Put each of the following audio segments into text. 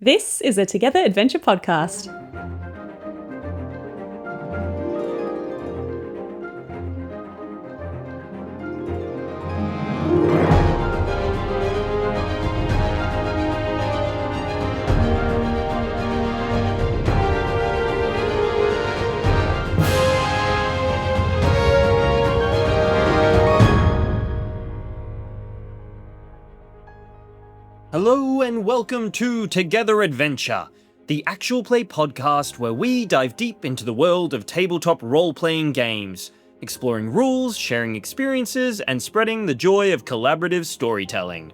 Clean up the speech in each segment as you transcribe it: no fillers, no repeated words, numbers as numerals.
This is a Together Adventure podcast. Hello and welcome to Together Adventure, the actual play podcast where we dive deep into the world of tabletop role-playing games, exploring rules, sharing experiences, and spreading the joy of collaborative storytelling.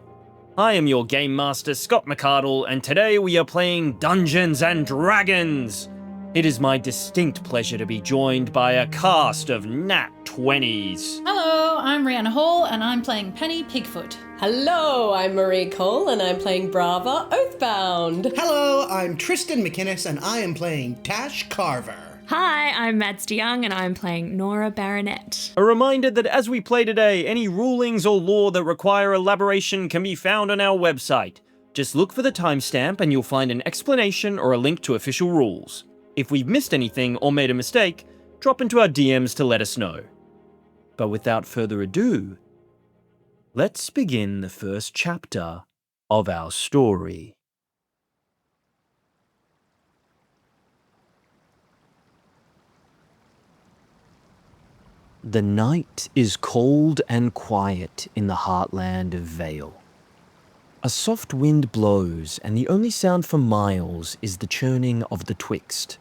I am your game master, Scott McArdle, and today we are playing Dungeons and Dragons. It is my distinct pleasure to be joined by a cast of nat 20s. Hello, I'm Rihanna Hall and I'm playing Penny Pigfoot. Hello, I'm Marie Cole and I'm playing Brava Oathbound. Hello, I'm Tristan McInnes and I am playing Tash Carver. Hi, I'm Mads DeYoung and I'm playing Norah Baronet. A reminder that as we play today, any rulings or lore that require elaboration can be found on our website. Just look for the timestamp and you'll find an explanation or a link to official rules. If we've missed anything or made a mistake, drop into our DMs to let us know. But without further ado, let's begin the first chapter of our story. The night is cold and quiet in the heartland of Vale. A soft wind blows, and the only sound for miles is the churning of the Twixt.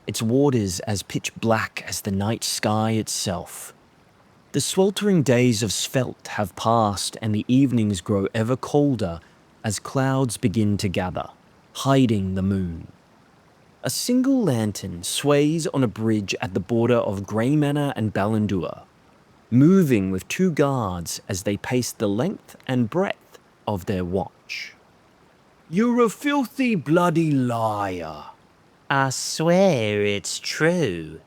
Its waters as pitch black as the night sky itself. The sweltering days of Svelte have passed, and the evenings grow ever colder as clouds begin to gather, hiding the moon. A single lantern sways on a bridge at the border of Grey Manor and Ballandur, moving with two guards as they pace the length and breadth of their watch. "You're a filthy bloody liar." "I swear it's true."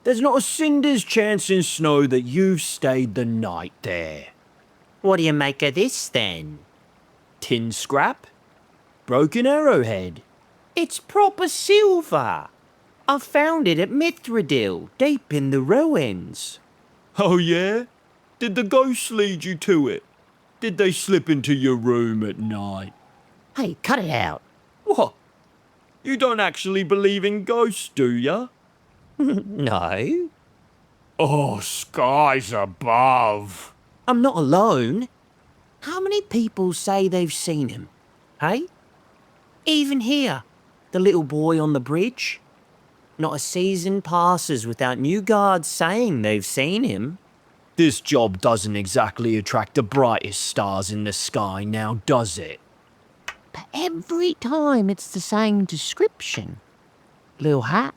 "There's not a cinder's chance in snow that you've stayed the night there." "What do you make of this, then?" "Tin scrap? Broken arrowhead. It's proper silver. I found it at Mithridil, deep in the ruins." "Oh yeah? Did the ghosts lead you to it? Did they slip into your room at night?" "Hey, cut it out." "What? You don't actually believe in ghosts, do ya?" "No." "Oh, skies above." "I'm not alone. How many people say they've seen him? Hey? Even here, the little boy on the bridge. Not a season passes without new guards saying they've seen him." "This job doesn't exactly attract the brightest stars in the sky now, does it?" "But every time it's the same description. Little hat,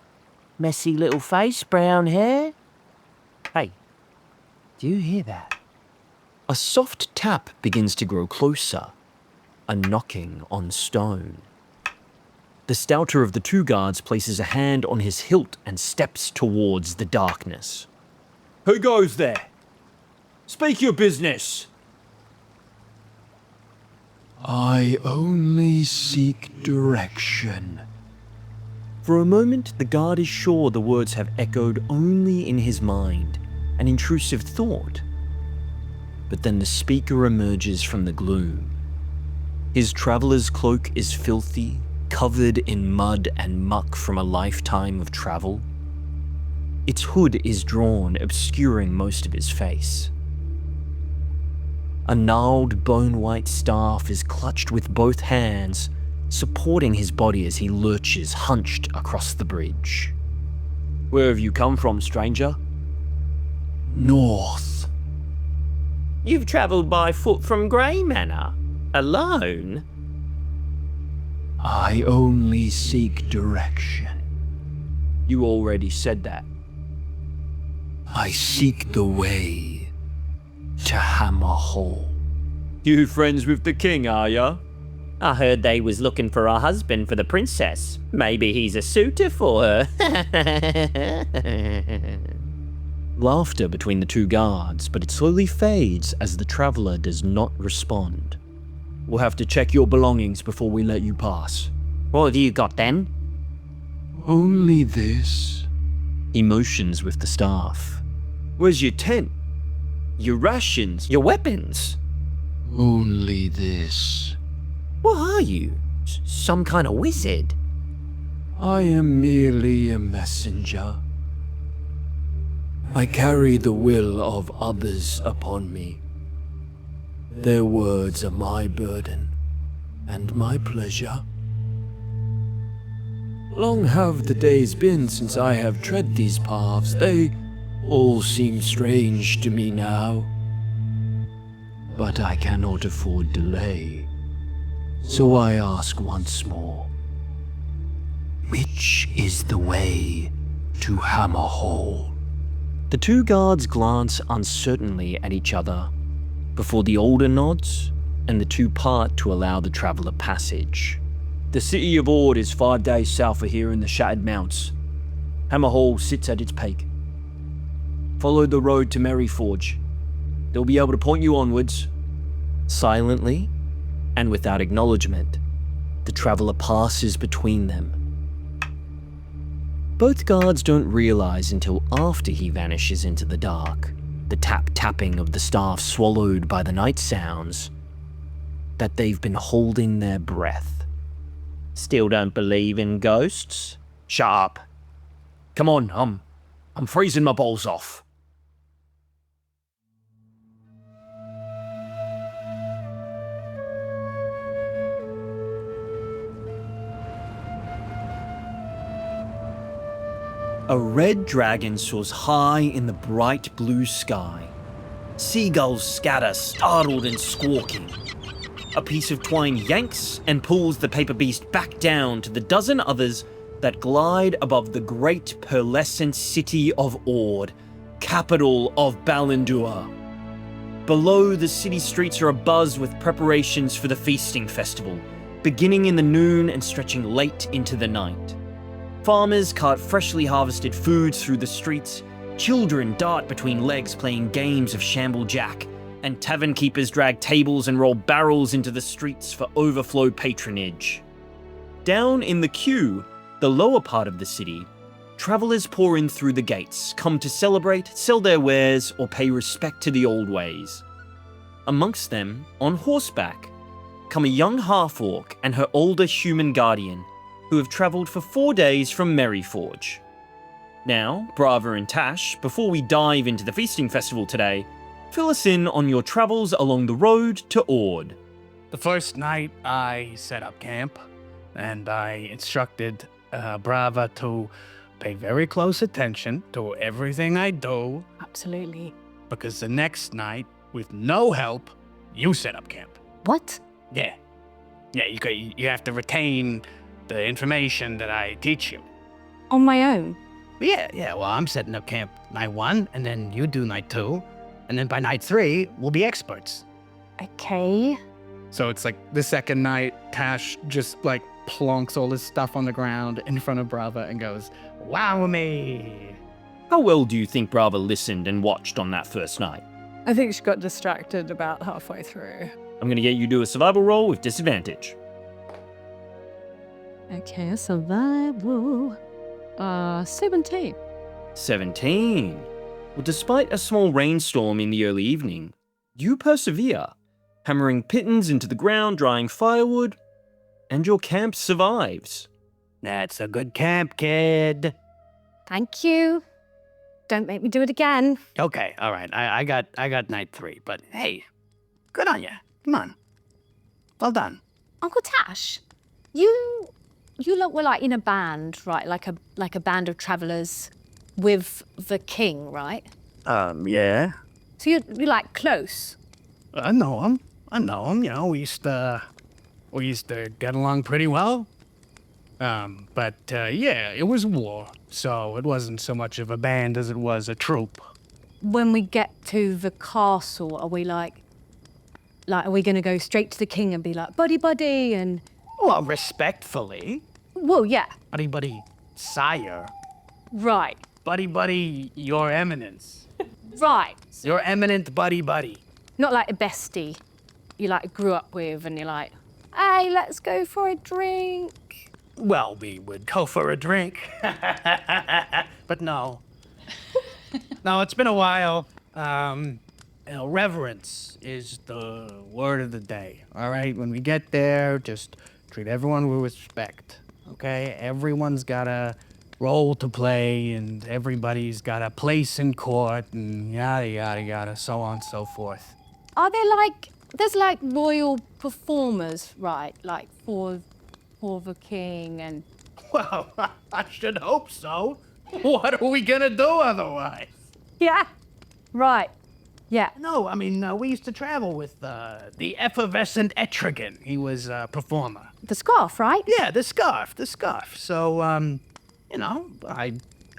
messy little face, brown hair." "Hey, do you hear that?" A soft tap begins to grow closer, a knocking on stone. The stouter of the two guards places a hand on his hilt and steps towards the darkness. "Who goes there? Speak your business." "I only seek direction." For a moment, the guard is sure the words have echoed only in his mind, an intrusive thought. But then the speaker emerges from the gloom. His traveller's cloak is filthy, covered in mud and muck from a lifetime of travel. Its hood is drawn, obscuring most of his face. A gnarled, bone-white staff is clutched with both hands, supporting his body as he lurches hunched across the bridge. "Where have you come from, stranger?" "North." "You've travelled by foot from Grey Manor? Alone?" "I only seek direction." "You already said that." "I seek the way to Hammer Hall." "You friends with the king, are ya?" "I heard they was looking for a husband for the princess. Maybe he's a suitor for her." Laughter between the two guards, but it slowly fades as the traveller does not respond. "We'll have to check your belongings before we let you pass." What have you got then? Only this. He motions with the staff. Where's your tent? Your rations? Your weapons? Only this. What are you? Some kind of wizard? I am merely a messenger. I carry the will of others upon me. Their words are my burden and my pleasure. Long have the days been since I have tread these paths. They all seem strange to me now. But I cannot afford delay. So I ask once more. Which is the way to Hammerhall? The two guards glance uncertainly at each other before the older nods and the two part to allow the traveller passage. The city of Ord is 5 days south of here in the Shattered Mounts. Hammerhall sits at its peak. Follow the road to Merryforge. They'll be able to point you onwards. Silently, and without acknowledgement, the traveller passes between them. Both guards don't realise until after he vanishes into the dark, the tap-tapping of the staff swallowed by the night sounds, that they've been holding their breath. Still don't believe in ghosts? Shut up. Come on, I'm freezing my balls off. A red dragon soars high in the bright blue sky. Seagulls scatter, startled and squawking. A piece of twine yanks and pulls the paper beast back down to the dozen others that glide above the great pearlescent city of Ord, capital of Ballandur. Below, the city streets are abuzz with preparations for the feasting festival, beginning in the noon and stretching late into the night. Farmers cart freshly harvested foods through the streets, children dart between legs playing games of Shamble Jack, and tavern keepers drag tables and roll barrels into the streets for overflow patronage. Down in the queue, the lower part of the city, travellers pour in through the gates, come to celebrate, sell their wares, or pay respect to the old ways. Amongst them, on horseback, come a young half-orc and her older human guardian, who have travelled for 4 days from Merryforge. Now, Brava and Tash, before we dive into the feasting festival today, fill us in on your travels along the road to Ord. The first night I set up camp, and I instructed Brava to pay very close attention to everything I do, Absolutely. because the next night, with no help, you set up camp. What? Yeah. Yeah, you have to retain the information that I teach you. On my own? Yeah, well, I'm setting up camp night 1, and then you do night 2, and then by night 3, we'll be experts. Okay. So it's like the second night, Tash just like plonks all his stuff on the ground in front of Brava and goes, "Wow me!" How well do you think Brava listened and watched on that first night? I think she got distracted about halfway through. I'm gonna get you to do a survival roll with disadvantage. Okay, a survival. 17. 17. Well, despite a small rainstorm in the early evening, you persevere, hammering pittons into the ground, drying firewood, and your camp survives. That's a good camp, kid. Thank you. Don't make me do it again. Okay, all right. I got night 3, but hey, good on ya. Come on. Well done. Uncle Tash, you lot were like in a band, right? Like a band of travellers with the king, right? Yeah. So you're like close. I know him. You know, we used to get along pretty well. But yeah, it was war, so it wasn't so much of a band as it was a troop. When we get to the castle, are we like are we gonna go straight to the king and be like, buddy, and... Well, respectfully. Well, yeah. Buddy, sire. Right. Buddy, your eminence. Right. Your eminent buddy. Not like a bestie you like grew up with and you're like, hey, let's go for a drink. well, we would go for a drink. But no. No, it's been a while. Reverence is the word of the day, all right? When we get there, just treat everyone with respect, okay? Everyone's got a role to play, and everybody's got a place in court, and yada, yada, yada, so on and so forth. Are there there's royal performers, right? Like for the king and... Well, I should hope so. What are we gonna do otherwise? Yeah, right. Yeah. No, I mean, we used to travel with the effervescent Etrigan. He was a performer. The scarf, right? Yeah, the scarf. So,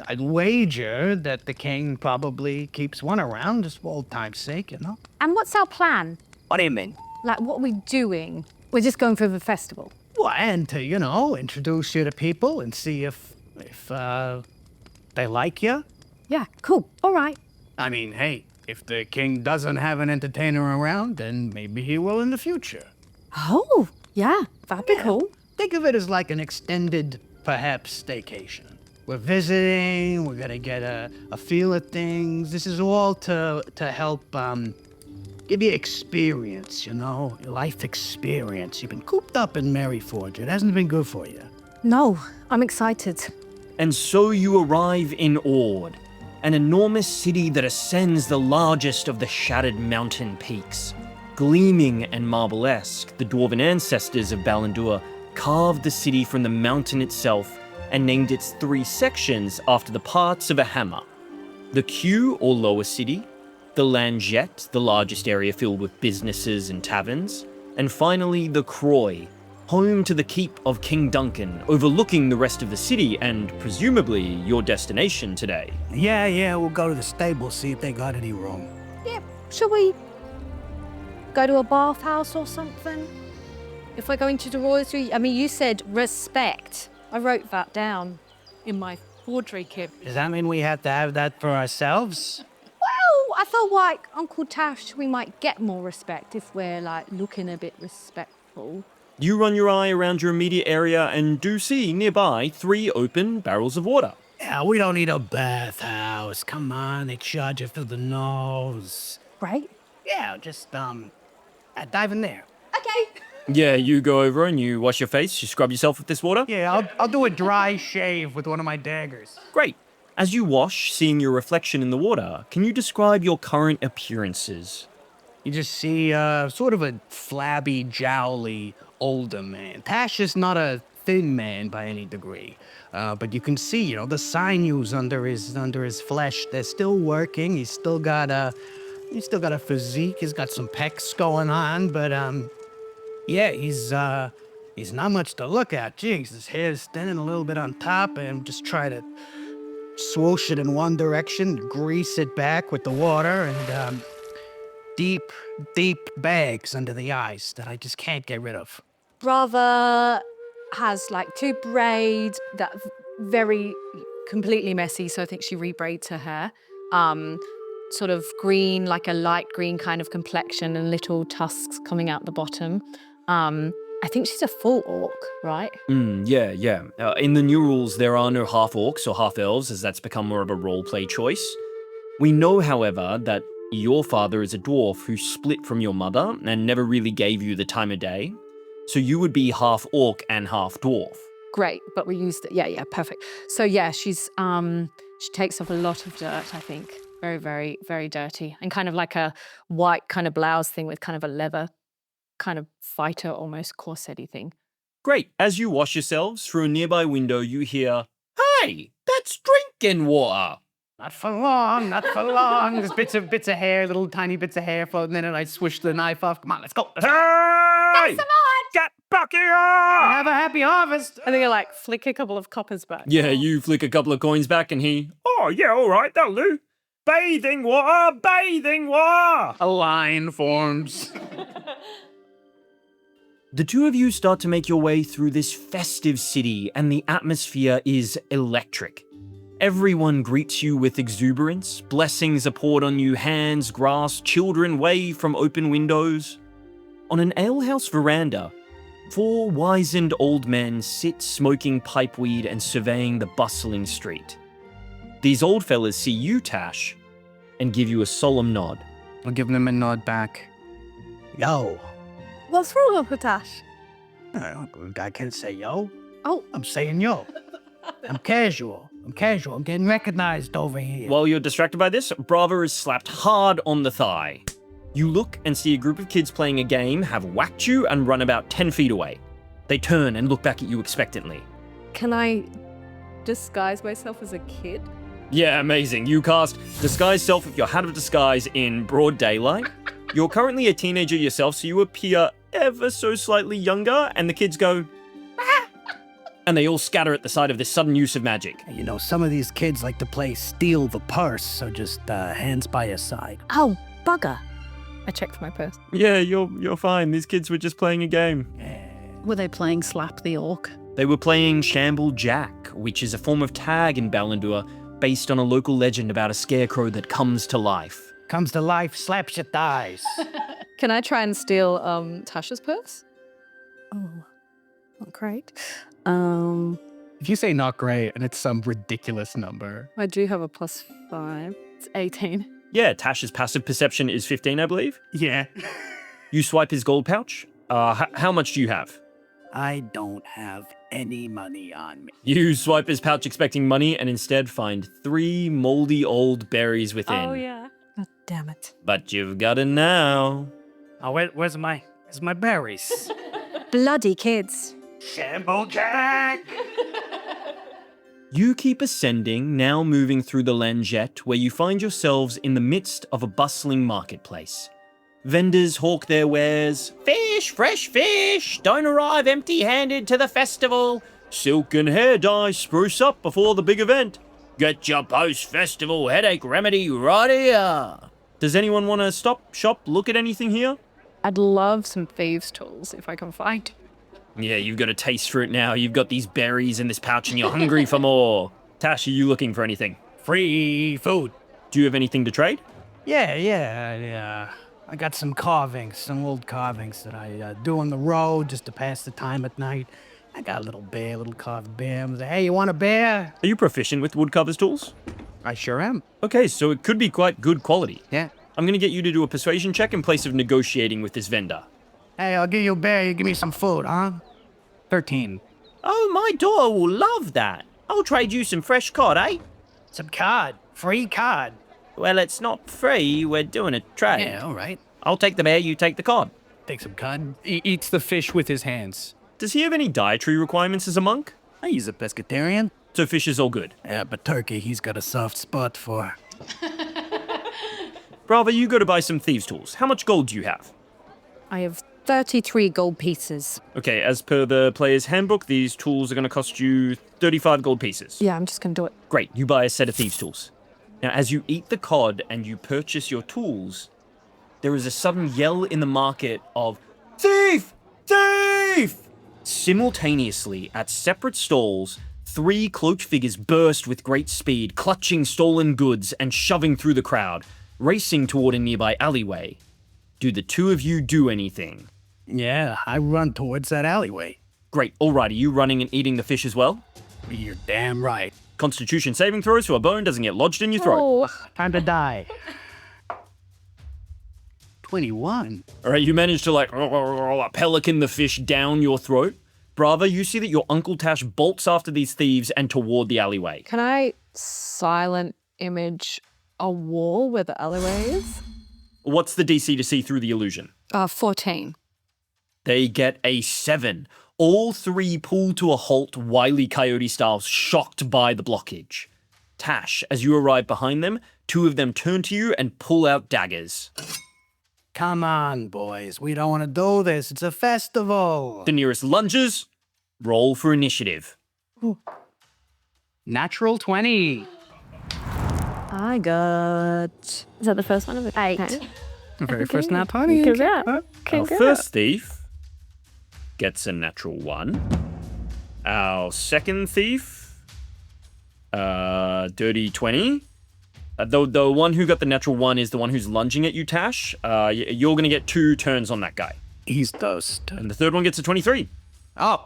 I'd wager that the king probably keeps one around just for old time's sake, And what's our plan? What do you mean? Like, what are we doing? We're just going for the festival. Well, and to, introduce you to people and see if they like you. Yeah, cool. All right. I mean, hey, if the king doesn't have an entertainer around, then maybe he will in the future. Oh, yeah, that'd be cool. Think of it as like an extended, perhaps, staycation. We're visiting, we're gonna get a feel of things. This is all to help give you experience, life experience. You've been cooped up in Maryforge. It hasn't been good for you. No, I'm excited. And so you arrive in Ord, an enormous city that ascends the largest of the shattered mountain peaks. Gleaming and marble-esque, the dwarven ancestors of Ballandur carved the city from the mountain itself and named its 3 sections after the parts of a hammer. The Kew, or lower city, the Langette, the largest area filled with businesses and taverns, and finally the Croy, home to the keep of King Duncan, overlooking the rest of the city and presumably your destination today. Yeah, we'll go to the stable, see if they got any room. Yeah, shall we go to a bathhouse or something? If we're going to the royalty, I mean, you said respect. I wrote that down in my forgery kit. Does that mean we have to have that for ourselves? Well, I felt like Uncle Tash, we might get more respect if we're looking a bit respectful. You run your eye around your immediate area and do see nearby 3 open barrels of water. Yeah, we don't need a bathhouse. Come on, they charge you for the nose. Right? Yeah, just, dive in there. Okay. Yeah, you go over and you wash your face, you scrub yourself with this water. Yeah, I'll do a dry shave with one of my daggers. Great. As you wash, seeing your reflection in the water, can you describe your current appearances? You just see sort of a flabby, jowly, older man. Tash is not a thin man by any degree, but you can see, the sinews under his flesh. They're still working. He's still got a physique. He's got some pecs going on, but yeah, he's not much to look at. Jeez, his hair's thinning a little bit on top, and just try to swoosh it in one direction, grease it back with the water, and deep bags under the eyes that I just can't get rid of. Brava has 2 braids that very completely messy, so I think she rebraids her hair. Sort of green, like a light green kind of complexion and little tusks coming out the bottom. I think she's a full orc, right? Yeah. In the new rules, there are no half-orcs or half-elves, as that's become more of a role-play choice. We know, however, that your father is a dwarf who split from your mother and never really gave you the time of day. So you would be half-orc and half-dwarf. Great, but we used it. Yeah, perfect. So yeah, she's she takes off a lot of dirt, I think. Very, very, very dirty. And kind of like a white kind of blouse thing with kind of a leather kind of fighter, almost corset-y thing. Great. As you wash yourselves, through a nearby window, you hear, "Hey, that's drinking water." Not for long. There's bits of hair, little tiny bits of hair floating in it. I swish the knife off. Come on, let's go. Hey! Get back here! Have a happy harvest. I think I flick a couple of coppers back. Yeah, you flick a couple of coins back and he, "Oh, yeah, all right, that'll do. Bathing water! A line forms. The 2 of you start to make your way through this festive city, and the atmosphere is electric. Everyone greets you with exuberance, blessings are poured on you, hands grasped, children wave from open windows. On an alehouse veranda, 4 wizened old men sit smoking pipeweed and surveying the bustling street. These old fellas see you, Tash, and give you a solemn nod. I'll give them a nod back. Yo. What's wrong, Uncle Tash? I can't say yo. Oh. I'm saying yo. I'm casual. I'm getting recognized over here. While you're distracted by this, Brava is slapped hard on the thigh. You look and see a group of kids playing a game have whacked you and run about 10 feet away. They turn and look back at you expectantly. Can I disguise myself as a kid? Yeah, amazing. You cast Disguise Self with your Hat of Disguise in broad daylight. You're currently a teenager yourself, so you appear ever so slightly younger, and the kids go, ah! And they all scatter at the sight of this sudden use of magic. You know, some of these kids like to play steal the purse, so just hands by your side. Oh, bugger. I checked my purse. Yeah, you're fine. These kids were just playing a game. Were they playing Slap the Orc? They were playing Shamble Jack, which is a form of tag in Ballandur based on a local legend about a scarecrow that comes to life. Comes to life, slaps your thighs. Can I try and steal Tasha's purse? Oh, not great. If you say not great and it's some ridiculous number. I do have a +5. It's 18. Yeah, Tash's passive perception is 15, I believe. Yeah. You swipe his gold pouch. How much do you have? I don't have any money on me. You swipe his pouch expecting money and instead find 3 moldy old berries within. Oh, yeah. Oh, damn it. But you've got it now. Oh, where's my berries? Bloody kids. Shamble Jack! You keep ascending, now moving through the Langette, where you find yourselves in the midst of a bustling marketplace. Vendors hawk their wares. Fish, fresh fish! Don't arrive empty-handed to the festival. Silk and hair dye, spruce up before the big event. Get your post-festival headache remedy right here. Does anyone want to stop, shop, look at anything here? I'd love some thieves' tools if I can find. Yeah, you've got a taste for it now. You've got these berries in this pouch and you're hungry for more. Tash, are you looking for anything? Free food. Do you have anything to trade? Yeah. I got some old carvings that I do on the road just to pass the time at night. I got a little carved bear. I'm like, hey, you want a bear? Are you proficient with woodcarver's tools? I sure am. Okay, so it could be quite good quality. Yeah. I'm going to get you to do a persuasion check in place of negotiating with this vendor. Hey, I'll give you a bear, you give me some food, huh? 13. Oh, my daughter will love that. I'll trade you some fresh cod, eh? Some cod. Free cod. Well, it's not free. We're doing a trade. Yeah, all right. I'll take the bear, you take the cod. Take some cod. He eats the fish with his hands. Does he have any dietary requirements as a monk? He's a pescatarian. So fish is all good. Yeah, but turkey he's got a soft spot for. Brava, you go to buy some thieves' tools. How much gold do you have? I have 33 gold pieces. Okay, as per the player's handbook, these tools are going to cost you 35 gold pieces. Yeah, I'm just going to do it. Great, you buy a set of thieves' tools. Now, as you eat the cod and you purchase your tools, there is a sudden yell in the market of, "Thief! Thief!" Simultaneously, at separate stalls, 3 cloaked figures burst with great speed, clutching stolen goods and shoving through the crowd, racing toward a nearby alleyway. Do the 2 of you do anything? Yeah, I run towards that alleyway. Great, alright, are you running and eating the fish as well? You're damn right. Constitution saving throws so a bone doesn't get lodged in your throat. Oh, Time to die. 21. Alright, you manage to pelican the fish down your throat. Brava, you see that your Uncle Tash bolts after these thieves and toward the alleyway. can I silent image a wall where the alleyway is? What's the DC to see through the illusion? 14. They get a 7. All 3 pull to a halt, Wile E. Coyote style, shocked by the blockage. Tash, as you arrive behind them, 2 of them turn to you and pull out daggers. Come on, boys. We don't want to do this. It's a festival. The nearest lunges, roll for initiative. Natural 20. I got... Is that the first one of it? 8. The very first nat 20. Our first thief gets a natural 1. Our second thief, dirty 20. The one who got the natural 1 is the one who's lunging at you, Tash. You're going to get 2 turns on that guy. He's toast. And the third one gets a 23. Oh,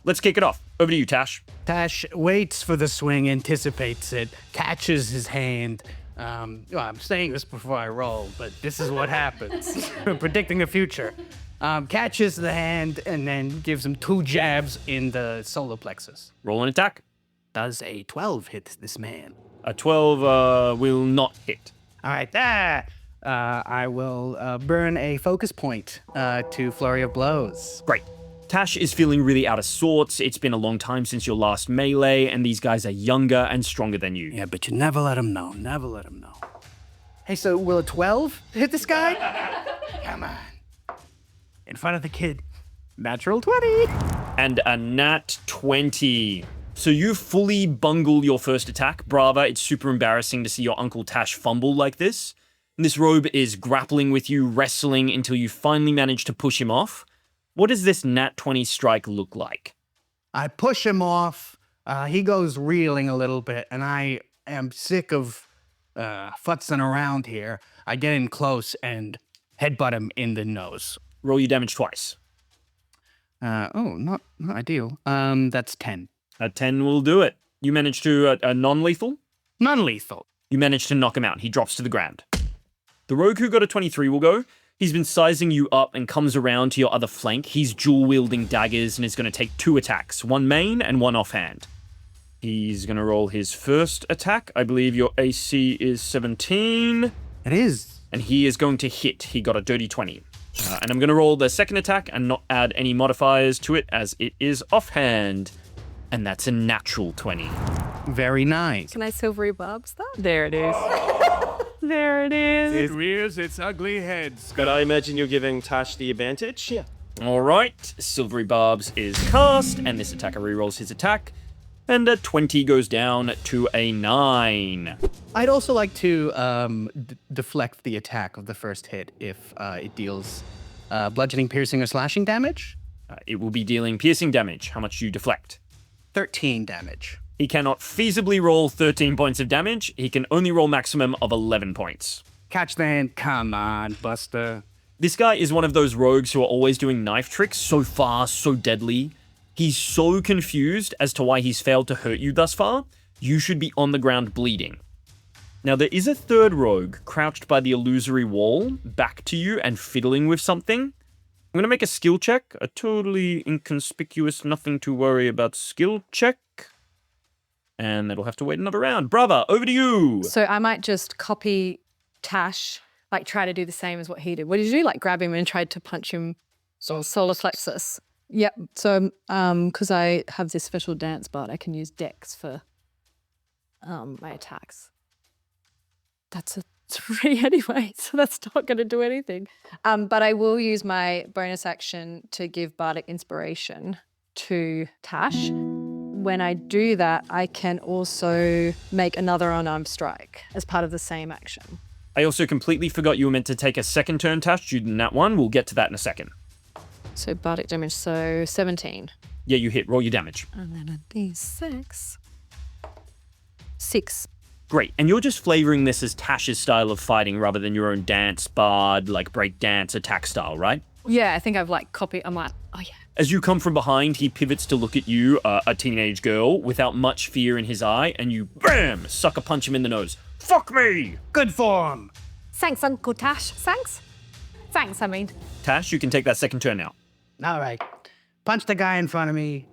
Let's kick it off. Over to you, Tash. Tash waits for the swing, anticipates it, catches his hand. Well, I'm saying this before I roll, but this is what happens. Predicting the future. Catches the hand and then gives him 2 jabs in the solar plexus. Roll an attack. Does a 12 hit this man? A 12 will not hit. All right, I will burn a focus point to Flurry of Blows. Great. Tash is feeling really out of sorts. It's been a long time since your last melee, and these guys are younger and stronger than you. Yeah, but you never let him know. Never let him know. Hey, so will a 12 hit this guy? Come on. In front of the kid. Natural 20. And a nat 20. So you fully bungle your first attack. Brava, it's super embarrassing to see your Uncle Tash fumble like this. And this robe is grappling with you, wrestling until you finally manage to push him off. What does this nat 20 strike look like? I push him off. He goes reeling a little bit, and I am sick of futzing around here. I get in close and headbutt him in the nose. Roll your damage twice. Not ideal. That's 10. A 10 will do it. You manage to a non-lethal? Non-lethal. You manage to knock him out. He drops to the ground. The rogue who got a 23 will go. He's been sizing you up and comes around to your other flank. He's dual-wielding daggers and is going to take 2 attacks, 1 main and 1 offhand. He's going to roll his first attack. I believe your AC is 17. It is. And he is going to hit. He got a dirty 20. And I'm going to roll the second attack and not add any modifiers to it as it is offhand. And that's a natural 20. Very nice. Can I silvery barbs that? There it is. There it is. It rears its ugly head. But I imagine you're giving Tash the advantage? Yeah. All right, Silvery Barbs is cast, and this attacker rerolls his attack, and a 20 goes down to a 9. I'd also like to deflect the attack of the first hit if it deals bludgeoning, piercing, or slashing damage. It will be dealing piercing damage. How much do you deflect? 13 damage. He cannot feasibly roll 13 points of damage. He can only roll maximum of 11 points. Catch the hand. Come on, Buster. This guy is one of those rogues who are always doing knife tricks so fast, so deadly. He's so confused as to why he's failed to hurt you thus far. You should be on the ground bleeding. Now, there is a third rogue crouched by the illusory wall, back to you and fiddling with something. I'm going to make a skill check. A totally inconspicuous, nothing to worry about skill check. And that'll have to wait another round. Brava, over to you. So I might just copy Tash, like try to do the same as what he did. What did you do? Like grab him and tried to punch him solar plexus. Yep. So because I have this special dance bard, I can use Dex for my attacks. That's a 3 anyway, so that's not going to do anything. But I will use my bonus action to give bardic inspiration to Tash. When I do that, I can also make another unarmed strike as part of the same action. I also completely forgot you were meant to take a second turn, Tash, due to that one. We'll get to that in a second. So bardic damage, so 17. Yeah, you hit. Roll your damage. And then a d6. 6. Great. And you're just flavoring this as Tash's style of fighting rather than your own dance, bard, like break dance, attack style, right? Yeah, I think I've like copied. I'm like, oh yeah. As you come from behind, he pivots to look at you, a teenage girl, without much fear in his eye, and you, bam, sucker punch him in the nose. Fuck me! Good form. Thanks, Uncle Tash. Thanks, I mean. Tash, you can take that second turn now. All right. Punch the guy in front of me.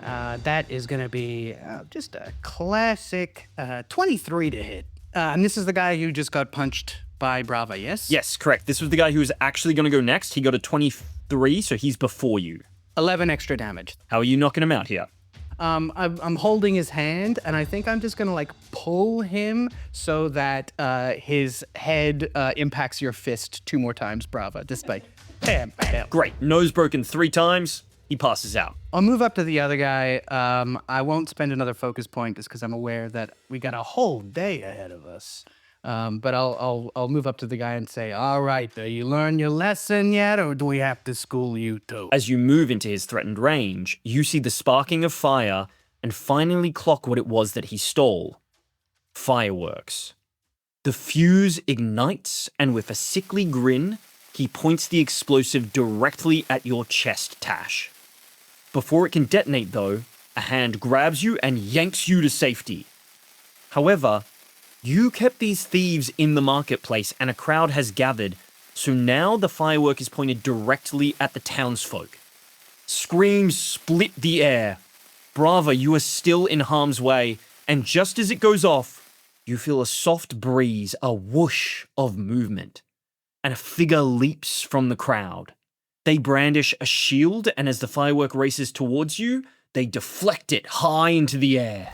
That is going to be just a classic 23 to hit. And this is the guy who just got punched by Brava, yes? Yes, correct. This was the guy who was actually going to go next. He got a 23, so he's before you. 11 extra damage. How are you knocking him out here? I'm holding his hand, and I think I'm just going to, like, pull him so that his head impacts your fist 2 more times, Brava. Just like, bam, bam. Great. Nose broken 3 times. He passes out. I'll move up to the other guy. I won't spend another focus point just because I'm aware that we got a whole day ahead of us. But I'll move up to the guy and say, all right, do you learn your lesson yet, or do we have to school you too? As you move into his threatened range, you see the sparking of fire and finally clock what it was that he stole. Fireworks. The fuse ignites, and with a sickly grin, he points the explosive directly at your chest, Tash. Before it can detonate, though, a hand grabs you and yanks you to safety. However, you kept these thieves in the marketplace and a crowd has gathered, so now the firework is pointed directly at the townsfolk. Screams split the air. Brava, you are still in harm's way, and just as it goes off, you feel a soft breeze, a whoosh of movement, and a figure leaps from the crowd. They brandish a shield, and as the firework races towards you, they deflect it high into the air.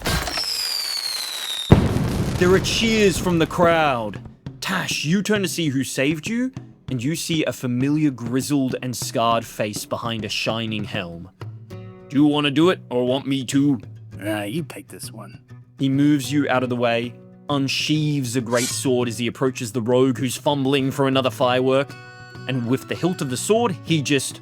There are cheers from the crowd. Tash, you turn to see who saved you, and you see a familiar grizzled and scarred face behind a shining helm. Do you want to do it, or want me to? You take this one. He moves you out of the way, unsheathes a great sword as he approaches the rogue who's fumbling for another firework, and with the hilt of the sword, he just...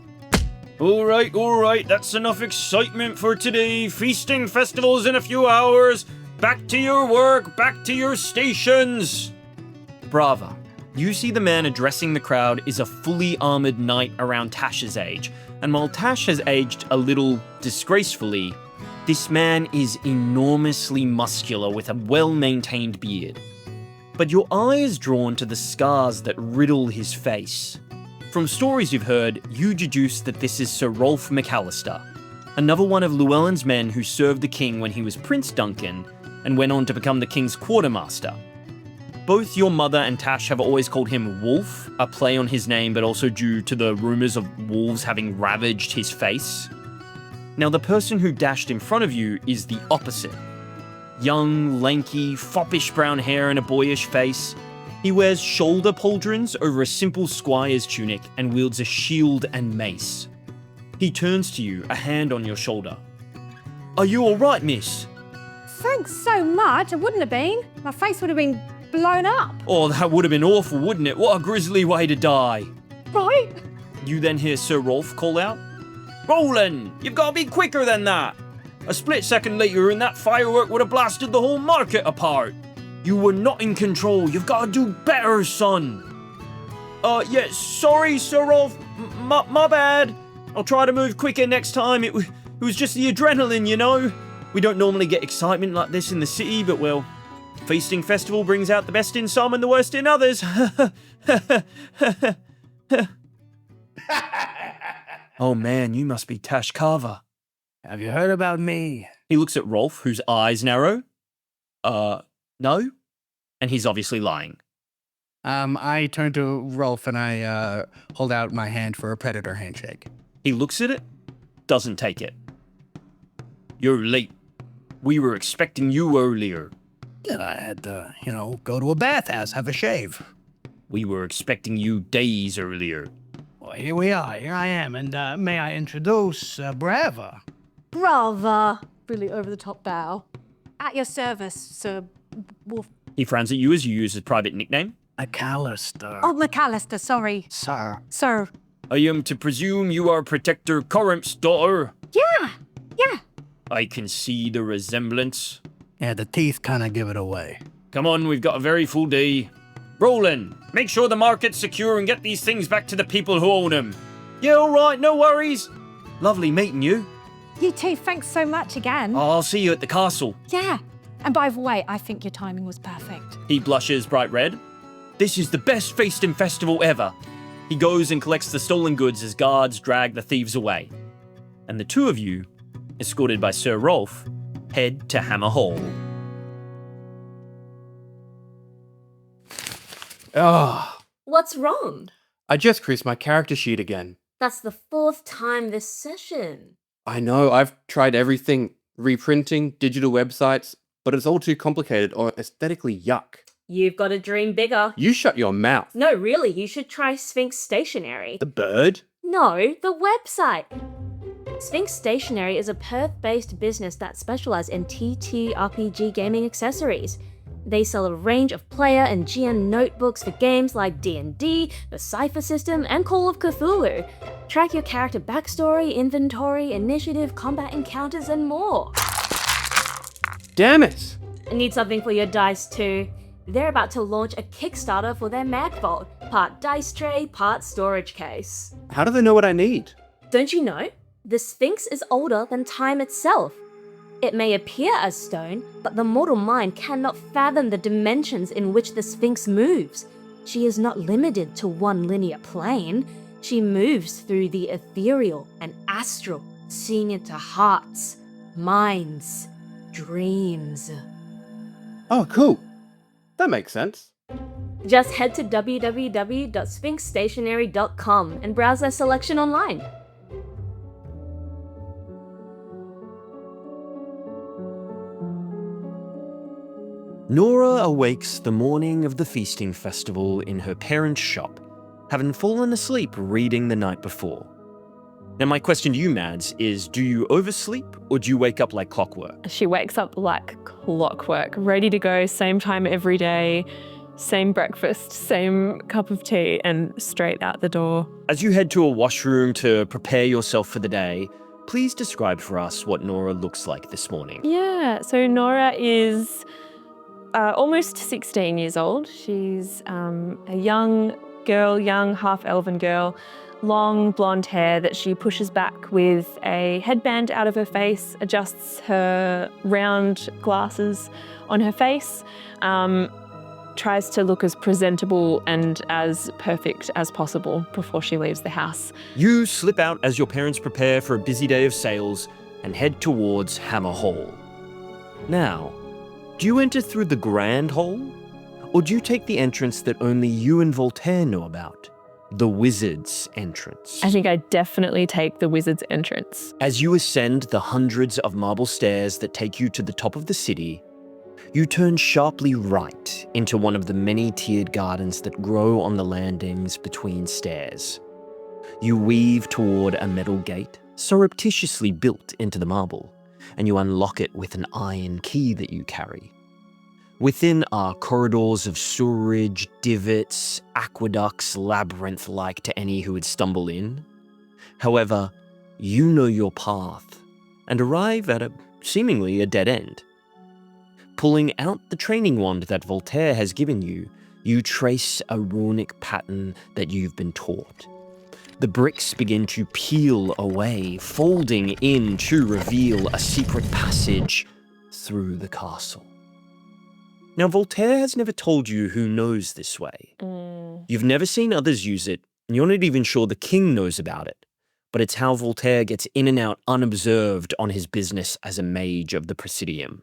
All right, that's enough excitement for today. Feasting festivals in a few hours. Back to your work, back to your stations. Brava, you see the man addressing the crowd is a fully armored knight around Tash's age, and while Tash has aged a little disgracefully, this man is enormously muscular with a well-maintained beard. But your eye is drawn to the scars that riddle his face. From stories you've heard, you deduce that this is Sir Rolf McAllister, another one of Llewellyn's men who served the king when he was Prince Duncan and went on to become the king's quartermaster. Both your mother and Tash have always called him Wolf, a play on his name but also due to the rumours of wolves having ravaged his face. Now the person who dashed in front of you is the opposite. Young, lanky, foppish brown hair and a boyish face. He wears shoulder pauldrons over a simple squire's tunic and wields a shield and mace. He turns to you, a hand on your shoulder. Are you alright, miss? Thanks so much. I wouldn't have been. My face would have been blown up. Oh, that would have been awful, wouldn't it? What a grisly way to die. Right? You then hear Sir Rolf call out, Roland, you've got to be quicker than that. A split second later and that firework would have blasted the whole market apart. You were not in control. You've got to do better, son. Yeah, sorry, Sir Rolf. My bad. I'll try to move quicker next time. It was just the adrenaline, you know? We don't normally get excitement like this in the city, but well, Feasting Festival brings out the best in some and the worst in others. Oh man, you must be Tash Carver. Have you heard about me? He looks at Rolf, whose eyes narrow. No? And he's obviously lying. I turn to Rolf and I hold out my hand for a predator handshake. He looks at it, doesn't take it. You're late. We were expecting you earlier. Then I had to, go to a bathhouse, have a shave. We were expecting you days earlier. Well, here we are. Here I am. And may I introduce Brava? Brava. Really over-the-top bow. At your service, Sir Wolf. He frowns at you as you use his private nickname. McAllister. Oh, McAllister, sorry. Sir. Sir. I am to presume you are Protector Corrump's daughter. Yeah. I can see the resemblance. Yeah, the teeth kind of give it away. Come on, we've got a very full day. Roland, make sure the market's secure and get these things back to the people who own them. Yeah, all right, no worries. Lovely meeting you. You too, thanks so much again. I'll see you at the castle. Yeah. And by the way, I think your timing was perfect. He blushes bright red. This is the best feasting festival ever. He goes and collects the stolen goods as guards drag the thieves away. And the two of you, escorted by Sir Rolf, head to Hammer Hall. What's wrong? I just creased my character sheet again. That's the 4th time this session. I know, I've tried everything. Reprinting, digital websites, but it's all too complicated or aesthetically yuck. You've got to dream bigger. You shut your mouth. No, really, you should try Sphinx Stationery. The bird? No, the website. Sphinx Stationery is a Perth-based business that specializes in TTRPG gaming accessories. They sell a range of player and GM notebooks for games like D&D, the Cypher System, and Call of Cthulhu. Track your character backstory, inventory, initiative, combat encounters, and more. Damn it! Need something for your dice too? They're about to launch a Kickstarter for their Mag Vault, part dice tray, part storage case. How do they know what I need? Don't you know? The Sphinx is older than time itself. It may appear as stone, but the mortal mind cannot fathom the dimensions in which the Sphinx moves. She is not limited to one linear plane. She moves through the ethereal and astral, seeing into hearts, minds, dreams. Oh, cool. That makes sense. Just head to www.sphinxstationery.com and browse their selection online. Norah awakes the morning of the feasting festival in her parents' shop, having fallen asleep reading the night before. Now, my question to you, Mads, is do you oversleep or do you wake up like clockwork? She wakes up like clockwork, ready to go, same time every day, same breakfast, same cup of tea, and straight out the door. As you head to a washroom to prepare yourself for the day, please describe for us what Norah looks like this morning. Yeah, so Norah is almost 16 years old. She's a young girl, young half-elven girl, long blonde hair that she pushes back with a headband out of her face, adjusts her round glasses on her face, tries to look as presentable and as perfect as possible before she leaves the house. You slip out as your parents prepare for a busy day of sales and head towards Hammer Hall. Now, do you enter through the Grand Hall, or do you take the entrance that only you and Voltaire know about? The Wizard's entrance. I think I definitely take the Wizard's entrance. As you ascend the hundreds of marble stairs that take you to the top of the city, you turn sharply right into one of the many tiered gardens that grow on the landings between stairs. You weave toward a metal gate, surreptitiously built into the marble, and you unlock it with an iron key that you carry. Within are corridors of sewerage, divots, aqueducts, labyrinth-like to any who would stumble in. However, you know your path and arrive at seemingly a dead end. Pulling out the training wand that Voltaire has given you, you trace a runic pattern that you've been taught. The bricks begin to peel away, folding in to reveal a secret passage through the castle. Now, Voltaire has never told you who knows this way. You've never seen others use it, and you're not even sure the king knows about it. But it's how Voltaire gets in and out unobserved on his business as a mage of the Presidium.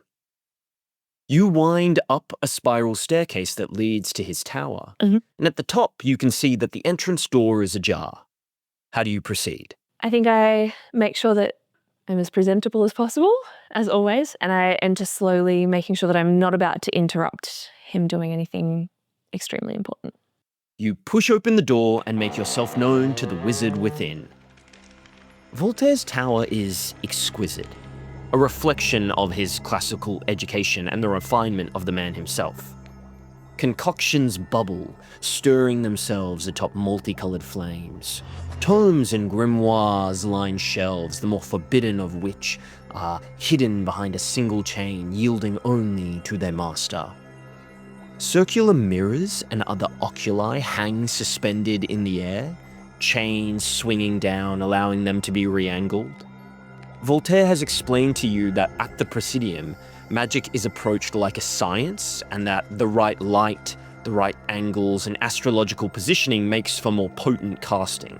You wind up a spiral staircase that leads to his tower, and at the top you can see that the entrance door is ajar. How do you proceed? I think I make sure that I'm as presentable as possible, as always, and I enter slowly, making sure that I'm not about to interrupt him doing anything extremely important. You push open the door and make yourself known to the wizard within. Voltaire's tower is exquisite, a reflection of his classical education and the refinement of the man himself. Concoctions bubble, stirring themselves atop multicolored flames. Tomes and grimoires line shelves, the more forbidden of which are hidden behind a single chain, yielding only to their master. Circular mirrors and other oculi hang suspended in the air, chains swinging down, allowing them to be re-angled. Voltaire has explained to you that at the Presidium, magic is approached like a science, and that the right light, the right angles, and astrological positioning makes for more potent casting.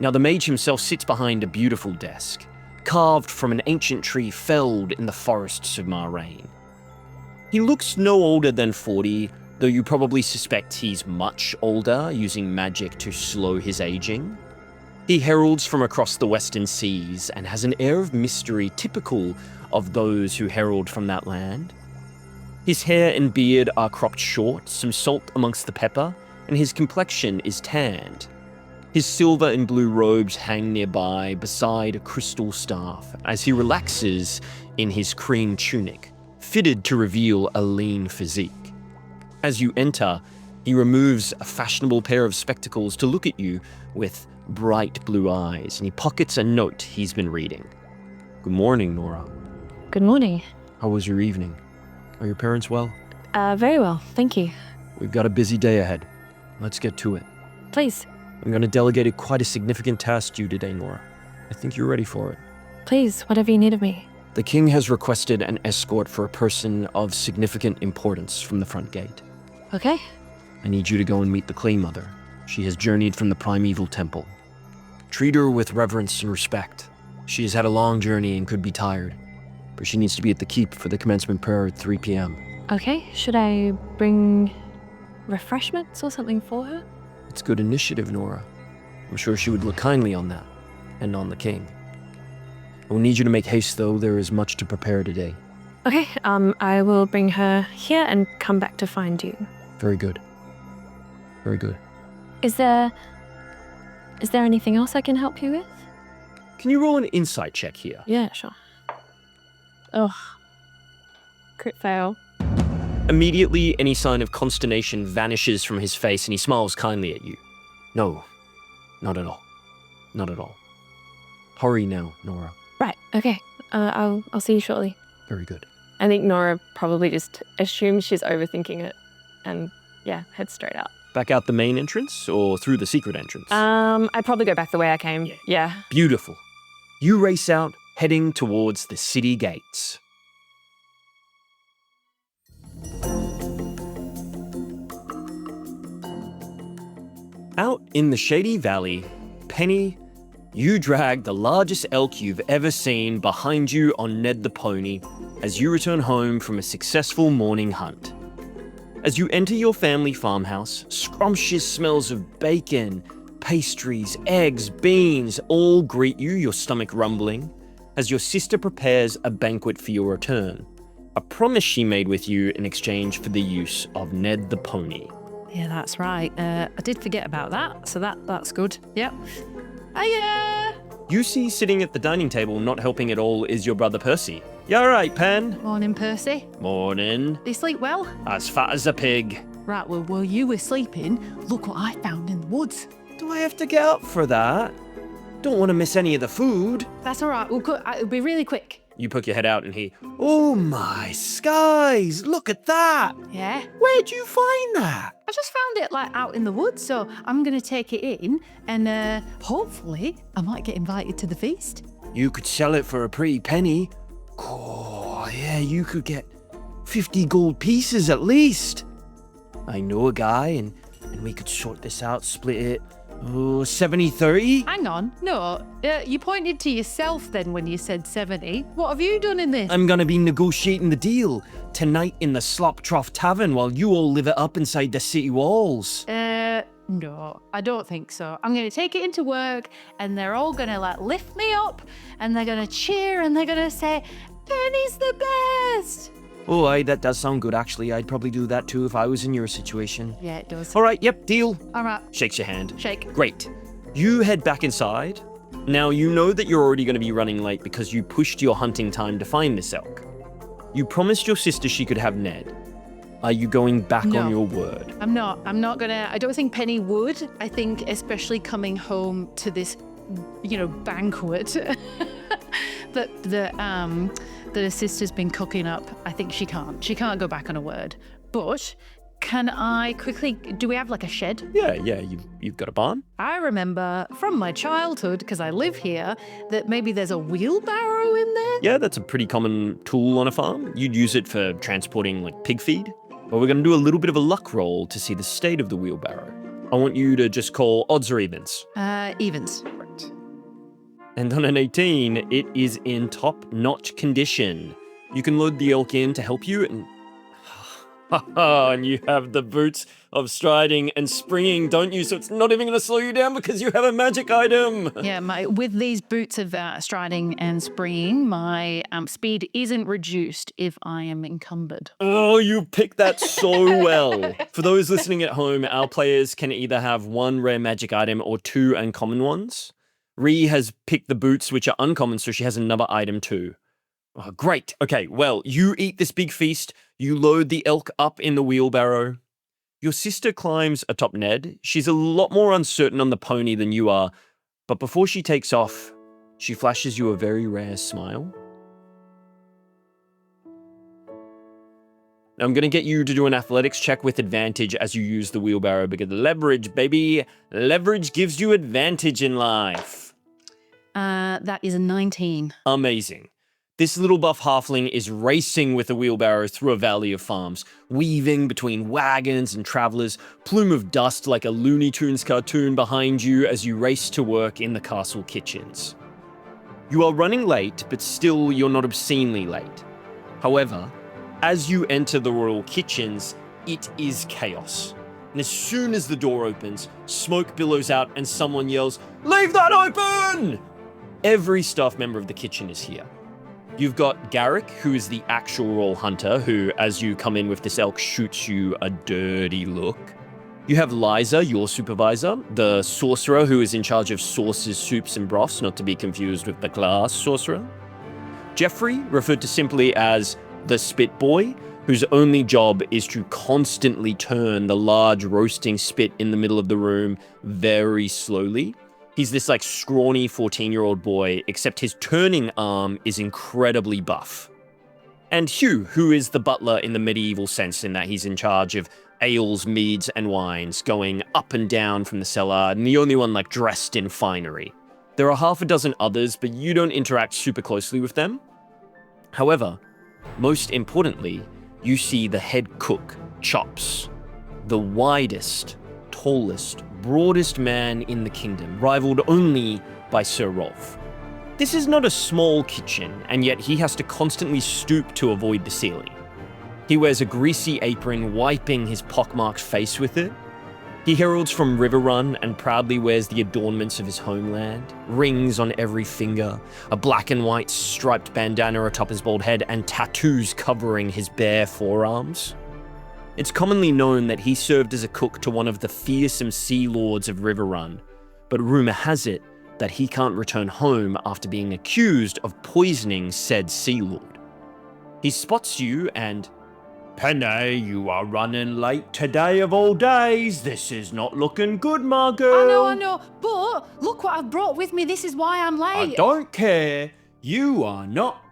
Now, the mage himself sits behind a beautiful desk, carved from an ancient tree felled in the forests of Marraine. He looks no older than 40, though you probably suspect he's much older, using magic to slow his aging. He heralds from across the western seas and has an air of mystery typical of those who herald from that land. His hair and beard are cropped short, some salt amongst the pepper, and his complexion is tanned. His silver and blue robes hang nearby beside a crystal staff as he relaxes in his cream tunic, fitted to reveal a lean physique. As you enter, he removes a fashionable pair of spectacles to look at you with bright blue eyes, and he pockets a note he's been reading. Good morning, Norah. Good morning. How was your evening? Are your parents well? Very well, thank you. We've got a busy day ahead. Let's get to it. Please. I'm going to delegate quite a significant task to you today, Norah. I think you're ready for it. Please, whatever you need of me. The king has requested an escort for a person of significant importance from the front gate. Okay. I need you to go and meet the Clay Mother. She has journeyed from the primeval temple. Treat her with reverence and respect. She has had a long journey and could be tired, but she needs to be at the keep for the commencement prayer at 3 p.m. Okay, should I bring refreshments or something for her? It's good initiative, Norah. I'm sure she would look kindly on that, and on the king. I will need you to make haste, though. There is much to prepare today. Okay, I will bring her here and come back to find you. Very good. Very good. Is there anything else I can help you with? Can you roll an insight check here? Yeah, sure. Ugh. Crit fail. Immediately, any sign of consternation vanishes from his face and he smiles kindly at you. No, not at all. Not at all. Hurry now, Norah. Right, okay. I'll see you shortly. Very good. I think Norah probably just assumes she's overthinking it and, yeah, heads straight out. Back out the main entrance or through the secret entrance? I'd probably go back the way I came. Yeah. Beautiful. You race out, heading towards the city gates. Out in the shady valley, Penny, you drag the largest elk you've ever seen behind you on Ned the pony as you return home from a successful morning hunt. As you enter your family farmhouse, scrumptious smells of bacon, pastries, eggs, beans all greet you, your stomach rumbling, as your sister prepares a banquet for your return. A promise she made with you in exchange for the use of Ned the pony. Yeah, that's right. I did forget about that, so that's good. Yep. Hiya! You see sitting at the dining table, not helping at all, is your brother Percy. You alright, Pen? Morning, Percy. Morning. Do you sleep well? As fat as a pig. Right, well, while you were sleeping, look what I found in the woods. Do I have to get up for that? Don't want to miss any of the food. That's all right. It'll be really quick. You poke your head out and he, oh my skies, look at that. Yeah? Where'd you find that? I just found it out in the woods, so I'm going to take it in and hopefully I might get invited to the feast. You could sell it for a pretty penny. Oh, yeah, you could get 50 gold pieces at least. I know a guy and we could sort this out, split it. Oh, 70-30? Hang on. No, you pointed to yourself then when you said 70. What have you done in this? I'm gonna be negotiating the deal tonight in the Slop Trough Tavern while you all live it up inside the city walls. No, I don't think so. I'm going to take it into work and they're all going to lift me up and they're going to cheer and they're going to say, Penny's the best. Oh, aye, that does sound good, actually. I'd probably do that too if I was in your situation. Yeah, it does. All right, yep, deal. All right. Shakes your hand. Shake. Great. You head back inside. Now, you know that you're already going to be running late because you pushed your hunting time to find this elk. You promised your sister she could have Ned. Are you going back on your word? I'm not gonna. I don't think Penny would. I think especially coming home to this, banquet that her sister's been cooking up. I think she can't. She can't go back on a word. But can I quickly? Do we have a shed? Yeah. You've got a barn. I remember from my childhood, because I live here, that maybe there's a wheelbarrow in there. Yeah, that's a pretty common tool on a farm. You'd use it for transporting pig feed. But we're going to do a little bit of a luck roll to see the state of the wheelbarrow. I want you to just call odds or evens. Evens. Right. And on an 18, it is in top-notch condition. You can load the elk in to help you and... and you have the boots of striding and springing, don't you? So it's not even going to slow you down because you have a magic item. Yeah, with these boots of striding and springing, my speed isn't reduced if I am encumbered. Oh, you picked that so well. For those listening at home, our players can either have one rare magic item or two uncommon ones. Ree has picked the boots, which are uncommon, so she has another item too. Oh, great. Okay, well, you eat this big feast. You load the elk up in the wheelbarrow. Your sister climbs atop Ned. She's a lot more uncertain on the pony than you are, but before she takes off, she flashes you a very rare smile. Now, I'm going to get you to do an athletics check with advantage as you use the wheelbarrow because leverage, baby. Leverage gives you advantage in life. That is a 19. Amazing. This little buff halfling is racing with a wheelbarrow through a valley of farms, weaving between wagons and travelers, plume of dust like a Looney Tunes cartoon behind you as you race to work in the castle kitchens. You are running late, but still you're not obscenely late. However, as you enter the royal kitchens, it is chaos. And as soon as the door opens, smoke billows out and someone yells, "Leave that open!" Every staff member of the kitchen is here. You've got Garrick, who is the actual royal hunter, who, as you come in with this elk, shoots you a dirty look. You have Liza, your supervisor, the sorcerer who is in charge of sauces, soups, and broths, not to be confused with the class sorcerer. Jeffrey, referred to simply as the Spit Boy, whose only job is to constantly turn the large roasting spit in the middle of the room very slowly. He's this like scrawny 14-year-old boy, except his turning arm is incredibly buff. And Hugh, who is the butler in the medieval sense in that he's in charge of ales, meads, and wines, going up and down from the cellar, and the only one like dressed in finery. There are half a dozen others, but you don't interact super closely with them. However, most importantly, you see the head cook, Chops, the widest, tallest, broadest man in the kingdom, rivaled only by Sir Rolf. This is not a small kitchen, and yet he has to constantly stoop to avoid the ceiling. He wears a greasy apron, wiping his pockmarked face with it. He heralds from Riverrun and proudly wears the adornments of his homeland, rings on every finger, a black and white striped bandana atop his bald head, and tattoos covering his bare forearms. It's commonly known that he served as a cook to one of the fearsome sea lords of Riverrun, but rumor has it that he can't return home after being accused of poisoning said sea lord. He spots you and, "Penny, you are running late today of all days. This is not looking good, my girl." I know, but look what I've brought with me. This is why I'm I late. don't care. You are not.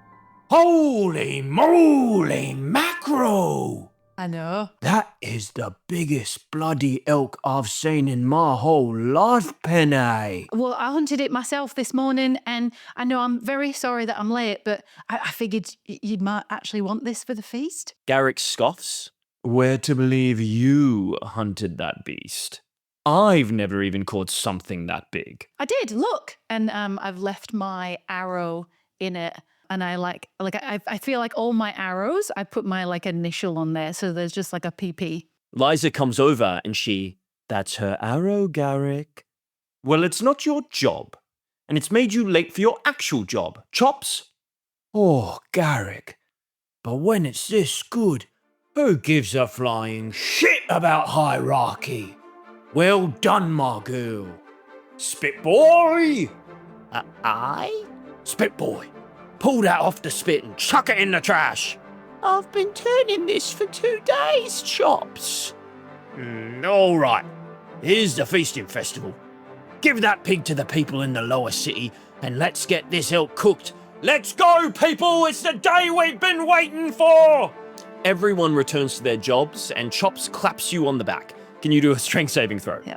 Holy moly mackerel! I know. That is the biggest bloody elk I've seen in my whole life, Penny. Well, I hunted it myself this morning, and I know I'm very sorry that I'm late, but I figured you might actually want this for the feast. Garrick scoffs. "Where to believe you hunted that beast? I've never even caught something that big." I did, look. And I've left my arrow in it. And I feel like all my arrows, I put my like initial on there. So there's just like a PP. Liza comes over and "That's her arrow, Garrick." "Well, it's not your job. And it's made you late for your actual job. Chops?" Oh, Garrick. But when it's this good, who gives a flying shit about hierarchy? Well done, my girl. Spit boy! I? Spit boy. Pull that off the spit and chuck it in the trash. I've been turning this for 2 days, Chops. All right. Here's the feasting festival. Give that pig to the people in the lower city and let's get this elk cooked. Let's go, people! It's the day we've been waiting for! Everyone returns to their jobs and Chops claps you on the back. Can you do a strength saving throw? Yeah.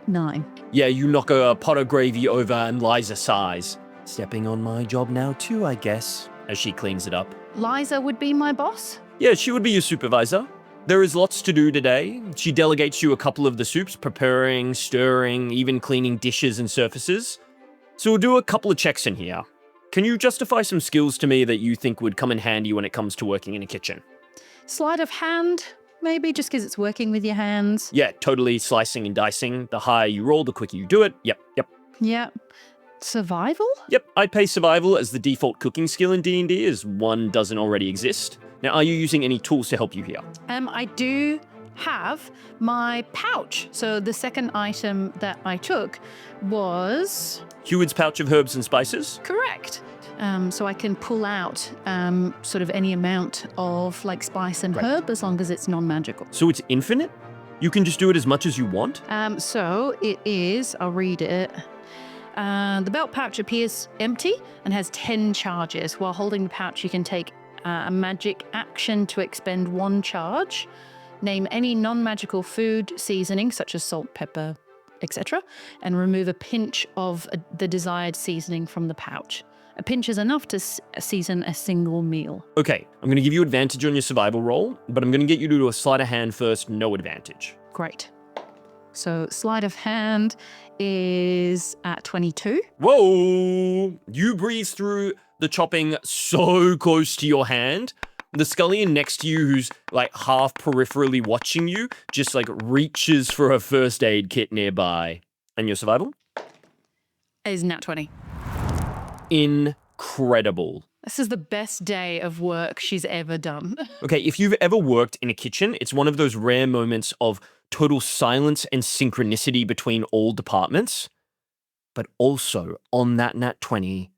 9. Yeah, you knock a pot of gravy over and Liza sighs. "Stepping on my job now too, I guess," as she cleans it up. Liza would be my boss? Yeah, she would be your supervisor. There is lots to do today. She delegates you a couple of the soups, preparing, stirring, even cleaning dishes and surfaces. So we'll do a couple of checks in here. Can you justify some skills to me that you think would come in handy when it comes to working in a kitchen? Sleight of hand, maybe, just because it's working with your hands. Yeah, totally slicing and dicing. The higher you roll, the quicker you do it. Yep. Yeah. Survival? Yep, I'd pay survival as the default cooking skill in D&D, as one doesn't already exist. Now, are you using any tools to help you here? I do have my pouch. So the second item that I took was... Heward's pouch of herbs and spices? Correct. So I can pull out sort of any amount of like spice and herb as long as it's non-magical. So it's infinite? You can just do it as much as you want? So it is, I'll read it. The belt pouch appears empty and has 10 charges. While holding the pouch, you can take a magic action to expend 1 charge. Name any non-magical food seasoning, such as salt, pepper, etc., and remove a pinch of the desired seasoning from the pouch. A pinch is enough to season a single meal. Okay, I'm going to give you advantage on your survival roll, but I'm going to get you to do a sleight of hand first, no advantage. Great. So sleight of hand is at 22. Whoa! You breeze through the chopping so close to your hand. The scullion next to you, who's like half peripherally watching you, just like reaches for a first aid kit nearby. And your survival? Is nat 20. Incredible. This is the best day of work she's ever done. Okay, if you've ever worked in a kitchen, it's one of those rare moments of total silence and synchronicity between all departments. But also, on that nat 20,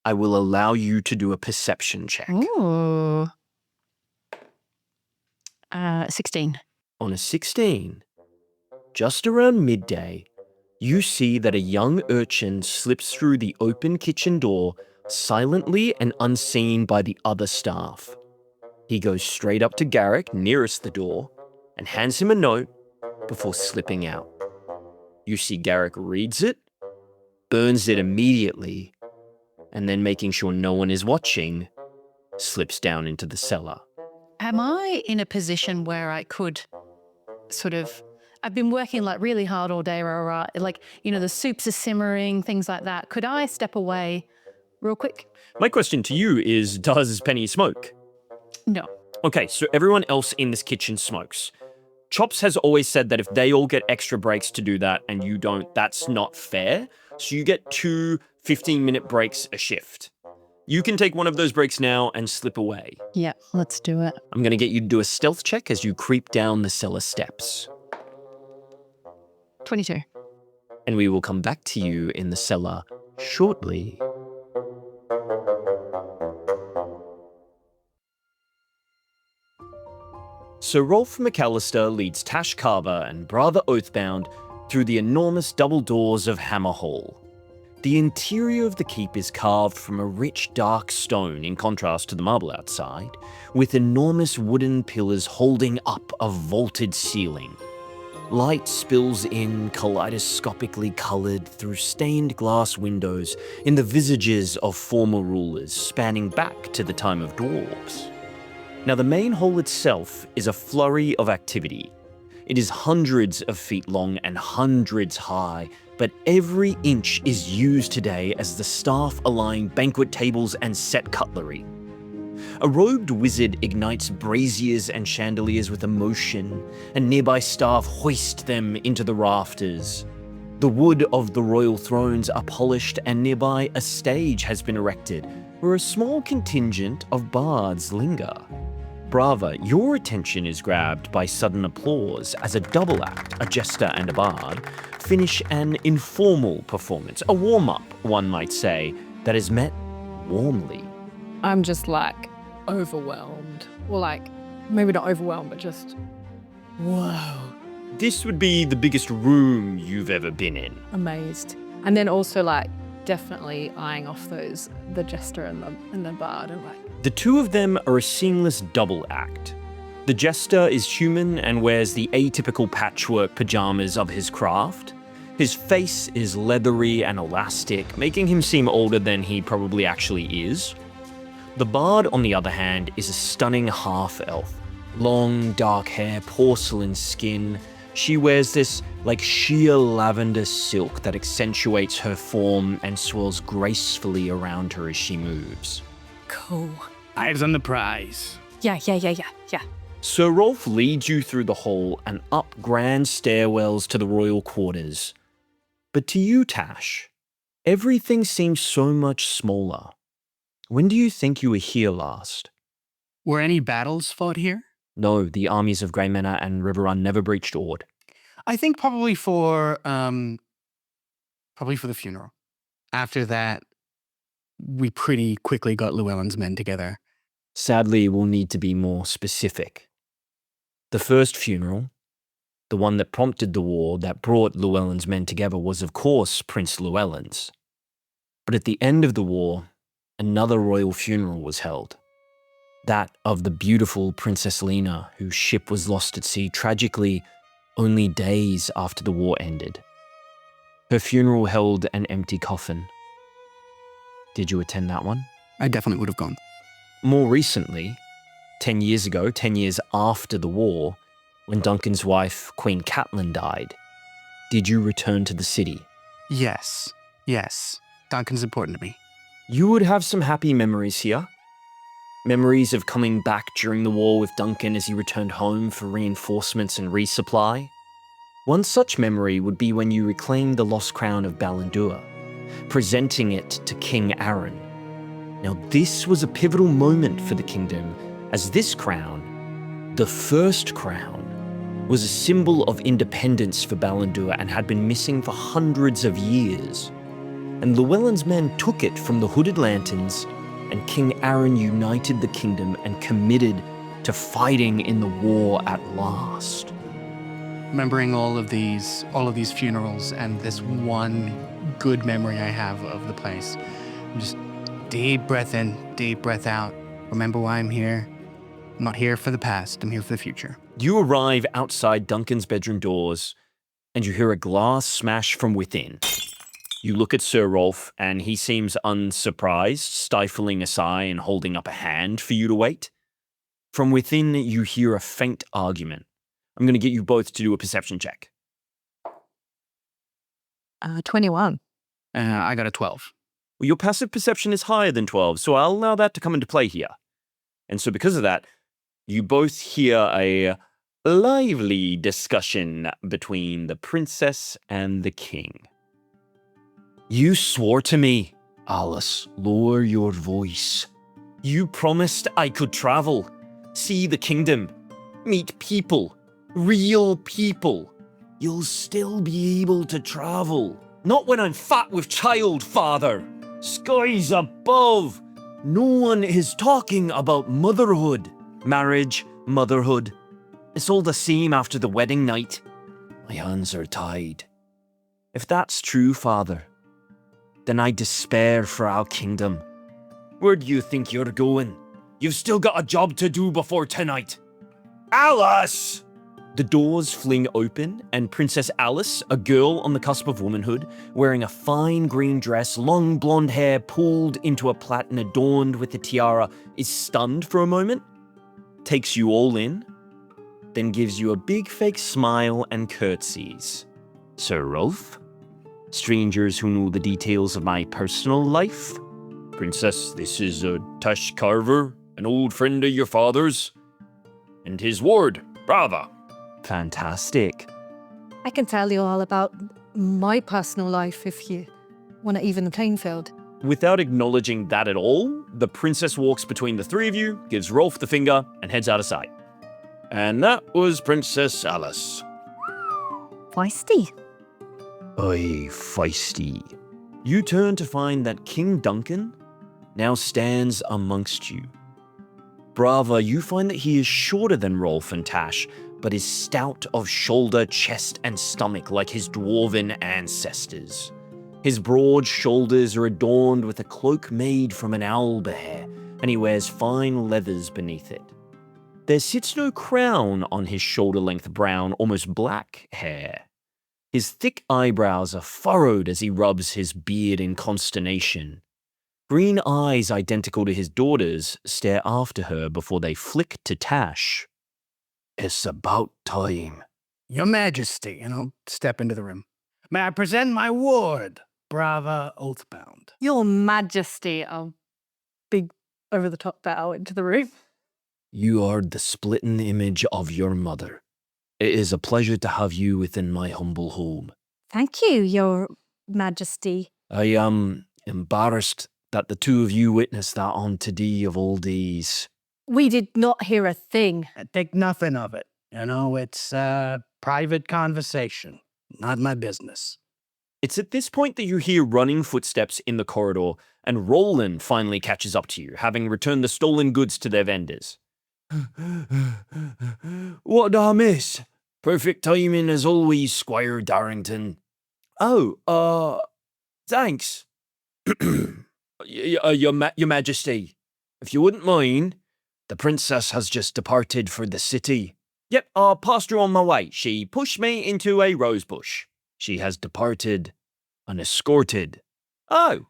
I will allow you to do a perception check. Ooh. 16. On a 16, just around midday, you see that a young urchin slips through the open kitchen door silently and unseen by the other staff. He goes straight up to Garrick, nearest the door, and hands him a note before slipping out. You see Garrick reads it, burns it immediately, and then, making sure no one is watching, slips down into the cellar. Am I in a position where I could sort of, I've been working like really hard all day, like, you know, the soups are simmering, things like that. Could I step away real quick? My question to you is, does Penny smoke? No. Okay, so everyone else in this kitchen smokes. Chops has always said that if they all get extra breaks to do that and you don't, that's not fair. So you get 2 15-minute breaks a shift. You can take one of those breaks now and slip away. Yeah, let's do it. I'm going to get you to do a stealth check as you creep down the cellar steps. 22. And we will come back to you in the cellar shortly. So Rolf McAllister leads Tash Carver and Brava Oathbound through the enormous double doors of Hammer Hall. The interior of the keep is carved from a rich dark stone in contrast to the marble outside, with enormous wooden pillars holding up a vaulted ceiling. Light spills in, kaleidoscopically coloured through stained glass windows in the visages of former rulers spanning back to the time of dwarves. Now, the main hall itself is a flurry of activity. It is hundreds of feet long and hundreds high, but every inch is used today as the staff align banquet tables and set cutlery. A robed wizard ignites braziers and chandeliers with emotion, and nearby staff hoist them into the rafters. The wood of the royal thrones are polished, and nearby a stage has been erected where a small contingent of bards linger. Brava, your attention is grabbed by sudden applause as a double act, a jester and a bard, finish an informal performance, a warm-up, one might say, that is met warmly. I'm just like overwhelmed. Or like, maybe not overwhelmed, but just, whoa. This would be the biggest room you've ever been in. Amazed. And then also like definitely eyeing off the jester and the bard and like. The two of them are a seamless double act. The jester is human and wears the atypical patchwork pajamas of his craft. His face is leathery and elastic, making him seem older than he probably actually is. The bard, on the other hand, is a stunning half-elf. Long, dark hair, porcelain skin. She wears this like sheer lavender silk that accentuates her form and swirls gracefully around her as she moves. Cool. Eyes on the prize. Yeah. Sir Rolf leads you through the hall and up grand stairwells to the royal quarters. But to you, Tash, everything seems so much smaller. When do you think you were here last? Were any battles fought here? No, the armies of Grey Manor and Riverrun never breached Ord. I think probably for the funeral. After that, we pretty quickly got Llewellyn's men together. Sadly, we'll need to be more specific. The first funeral, the one that prompted the war that brought Llewellyn's men together, was of course Prince Llewellyn's. But at the end of the war, another royal funeral was held. That of the beautiful Princess Lena, whose ship was lost at sea tragically only days after the war ended. Her funeral held an empty coffin. Did you attend that one? I definitely would have gone. More recently, 10 years ago, 10 years after the war, when Duncan's wife, Queen Catelyn, died, did you return to the city? Yes. Duncan's important to me. You would have some happy memories here. Memories of coming back during the war with Duncan as he returned home for reinforcements and resupply. One such memory would be when you reclaimed the lost crown of Ballandur, presenting it to King Aaron. Now this was a pivotal moment for the kingdom, as this crown, the first crown, was a symbol of independence for Ballandur and had been missing for hundreds of years. And Llewellyn's men took it from the Hooded Lanterns, and King Aaron united the kingdom and committed to fighting in the war at last. Remembering all of these funerals and this one good memory I have of the place. Just deep breath in, deep breath out. Remember why I'm here. I'm not here for the past, I'm here for the future. You arrive outside Duncan's bedroom doors, and you hear a glass smash from within. You look at Sir Rolf, and he seems unsurprised, stifling a sigh and holding up a hand for you to wait. From within, you hear a faint argument. I'm going to get you both to do a perception check. 21. I got a 12. Well, your passive perception is higher than 12, so I'll allow that to come into play here. And so because of that, you both hear a lively discussion between the princess and the king. You swore to me, Alice, lower your voice. You promised I could travel, see the kingdom, meet people, real people. You'll still be able to travel. Not when I'm fat with child, father. Skies above. No one is talking about motherhood. Marriage, motherhood. It's all the same after the wedding night. My hands are tied. If that's true, father, then I despair for our kingdom. Where do you think you're going? You've still got a job to do before tonight. Alice! The doors fling open, and Princess Alice, a girl on the cusp of womanhood, wearing a fine green dress, long blonde hair pulled into a plait and adorned with a tiara, is stunned for a moment, takes you all in, then gives you a big fake smile and curtsies. Sir Rolf? Strangers who know the details of my personal life? Princess, this is Tash Carver, an old friend of your father's, and his ward, Brava. Fantastic. I can tell you all about my personal life if you want to even the playing field. Without acknowledging that at all, the princess walks between the three of you, gives Rolf the finger, and heads out of sight. And that was Princess Alice. Feisty. Oy, feisty. You turn to find that King Duncan now stands amongst you. Brava, you find that he is shorter than Rolf and Tash, but is stout of shoulder, chest, and stomach like his dwarven ancestors. His broad shoulders are adorned with a cloak made from an owlbear, and he wears fine leathers beneath it. There sits no crown on his shoulder-length brown, almost black hair. His thick eyebrows are furrowed as he rubs his beard in consternation. Green eyes identical to his daughter's stare after her before they flick to Tash. It's about time. Your Majesty, step into the room. May I present my ward, Brava Oathbound. Your Majesty. Big over-the-top bow into the room. You are the splitting image of your mother. It is a pleasure to have you within my humble home. Thank you, Your Majesty. I am embarrassed that the two of you witnessed that on today of all days. We did not hear a thing. I think nothing of it. It's a private conversation. Not my business. It's at this point that you hear running footsteps in the corridor, and Roland finally catches up to you, having returned the stolen goods to their vendors. What did I miss? Perfect timing as always, Squire Darrington. Oh, thanks. Your Majesty, if you wouldn't mind, the princess has just departed for the city. Yep, I passed her on my way. She pushed me into a rose bush. She has departed Unescorted. Oh.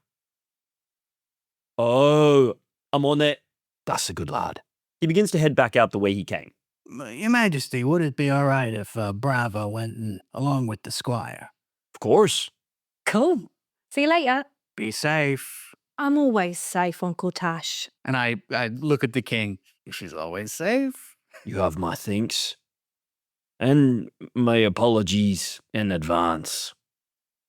Oh, I'm on it. That's a good lad. He begins to head back out the way he came. Your Majesty, would it be all right if Brava went along with the squire? Of course. Cool. See you later. Be safe. I'm always safe, Uncle Tash. And I look at the king. She's always safe. You have my thanks. And my apologies in advance.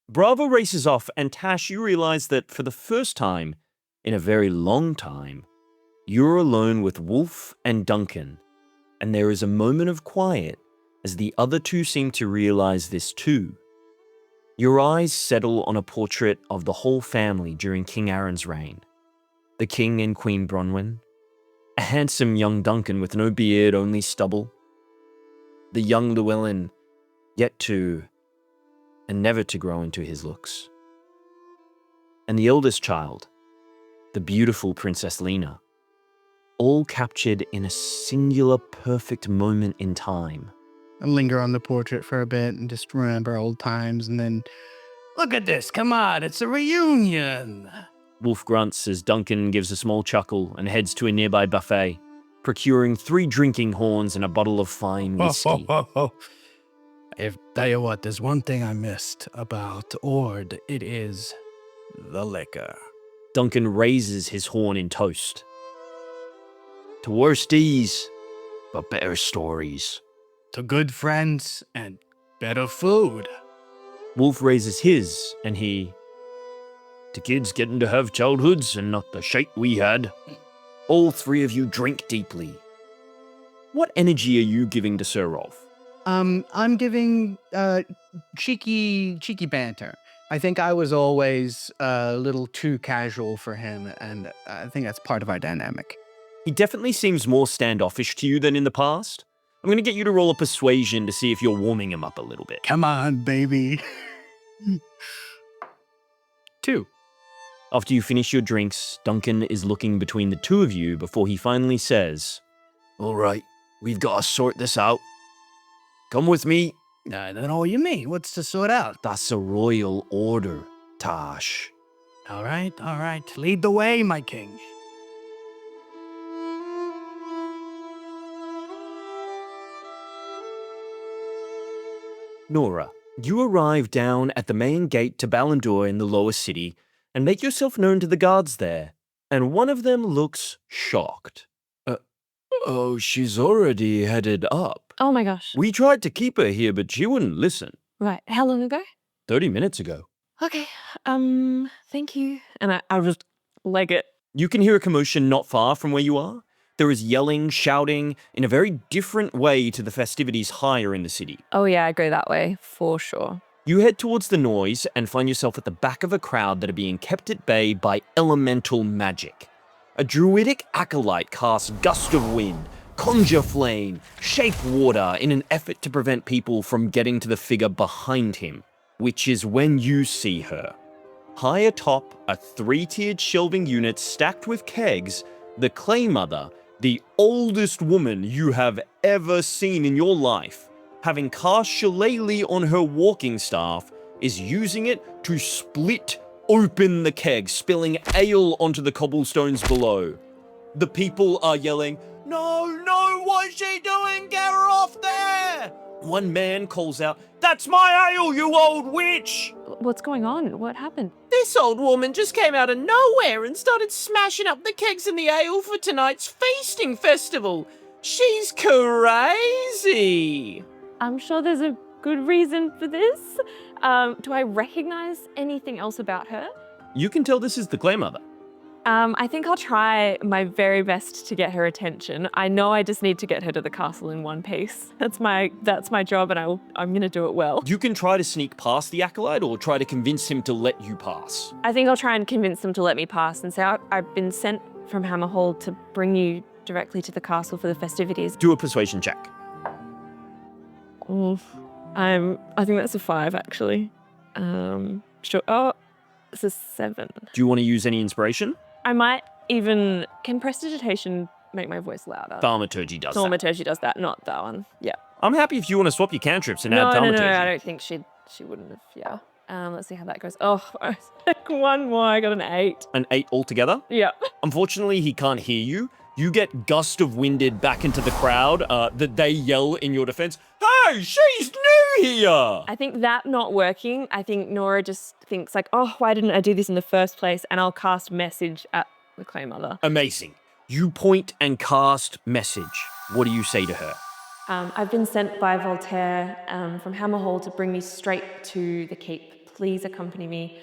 Bravo races off, and Tash, you realize that for the first time in a very long time, you're alone with Wolf and Duncan, and there is a moment of quiet as the other two seem to realize this too. Your eyes settle on a portrait of the whole family during King Aaron's reign. The King and Queen Bronwyn, a handsome young Duncan with no beard, only stubble, the young Llewellyn, yet to and never to grow into his looks, and the eldest child, the beautiful Princess Lena, all captured in a singular perfect moment in time. I linger on the portrait for a bit and just remember old times, and then, look at this, come on, it's a reunion. Wolf grunts as Duncan gives a small chuckle and heads to a nearby buffet, procuring 3 drinking horns and a bottle of fine whiskey. If tell you what, there's one thing I missed about Ord, it is the liquor. Duncan raises his horn in toast. To worse deeds, but better stories. To good friends and better food. Wolf raises his, and he... To kids getting to have childhoods and not the shite we had. All 3 of you drink deeply. What energy are you giving to Sir Rolf? I'm giving cheeky banter. I think I was always a little too casual for him, and I think that's part of our dynamic. He definitely seems more standoffish to you than in the past. I'm going to get you to roll a persuasion to see if you're warming him up a little bit. Come on, baby. 2. After you finish your drinks, Duncan is looking between the 2 of you before he finally says, All right, we've got to sort this out. Come with me. I don't know what you mean. What's to sort out? That's a royal order, Tash. All right. Lead the way, my king. Norah, you arrive down at the main gate to Ballandor in the lower city and make yourself known to the guards there, and one of them looks shocked. Oh, she's already headed up. Oh my gosh. We tried to keep her here, but she wouldn't listen. Right. How long ago? 30 minutes ago. Okay. Thank you. And I'll just leg it. You can hear a commotion not far from where you are. There is yelling, shouting, in a very different way to the festivities higher in the city. Oh yeah, I go that way, for sure. You head towards the noise and find yourself at the back of a crowd that are being kept at bay by elemental magic. A druidic acolyte casts Gust of Wind, Conjure Flame, Shape Water in an effort to prevent people from getting to the figure behind him, which is when you see her. High atop a 3-tiered shelving unit stacked with kegs, the Clay Mother, the oldest woman you have ever seen in your life, having cast Shillelagh on her walking staff, is using it to split open the keg, spilling ale onto the cobblestones below. The people are yelling, No, what's she doing? Get her off there! One man calls out, That's my ale, you old witch! What's going on? What happened? This old woman just came out of nowhere and started smashing up the kegs and the ale for tonight's feasting festival. She's crazy! I'm sure there's a good reason for this. Do I recognize anything else about her? You can tell this is the Clay Mother. I think I'll try my very best to get her attention. I know I just need to get her to the castle in one piece. That's my job, and I'm gonna do it well. You can try to sneak past the acolyte or try to convince him to let you pass. I think I'll try and convince them to let me pass and say I've been sent from Hammerhall to bring you directly to the castle for the festivities. Do a persuasion check. I think that's a 5 actually. Sure. Oh, it's a 7. Do you want to use any inspiration? I might even. Can prestidigitation make my voice louder? Thaumaturgy does that. Thaumaturgy does that, not that one. Yeah. I'm happy if you want to swap your cantrips and add No, thaumaturgy. I don't think she wouldn't have. Yeah. Let's see how that goes. Oh, one more. I got an 8. An 8 altogether? Yeah. Unfortunately, he can't hear you. You get gust of winded back into the crowd that they yell in your defense, "Hey, she's new here!" I think that not working, I think Norah just thinks like, oh, why didn't I do this in the first place? And I'll cast message at the Clay Mother. Amazing. You point and cast message. What do you say to her? I've been sent by Voltaire from Hammerhall to bring me straight to the keep. Please accompany me.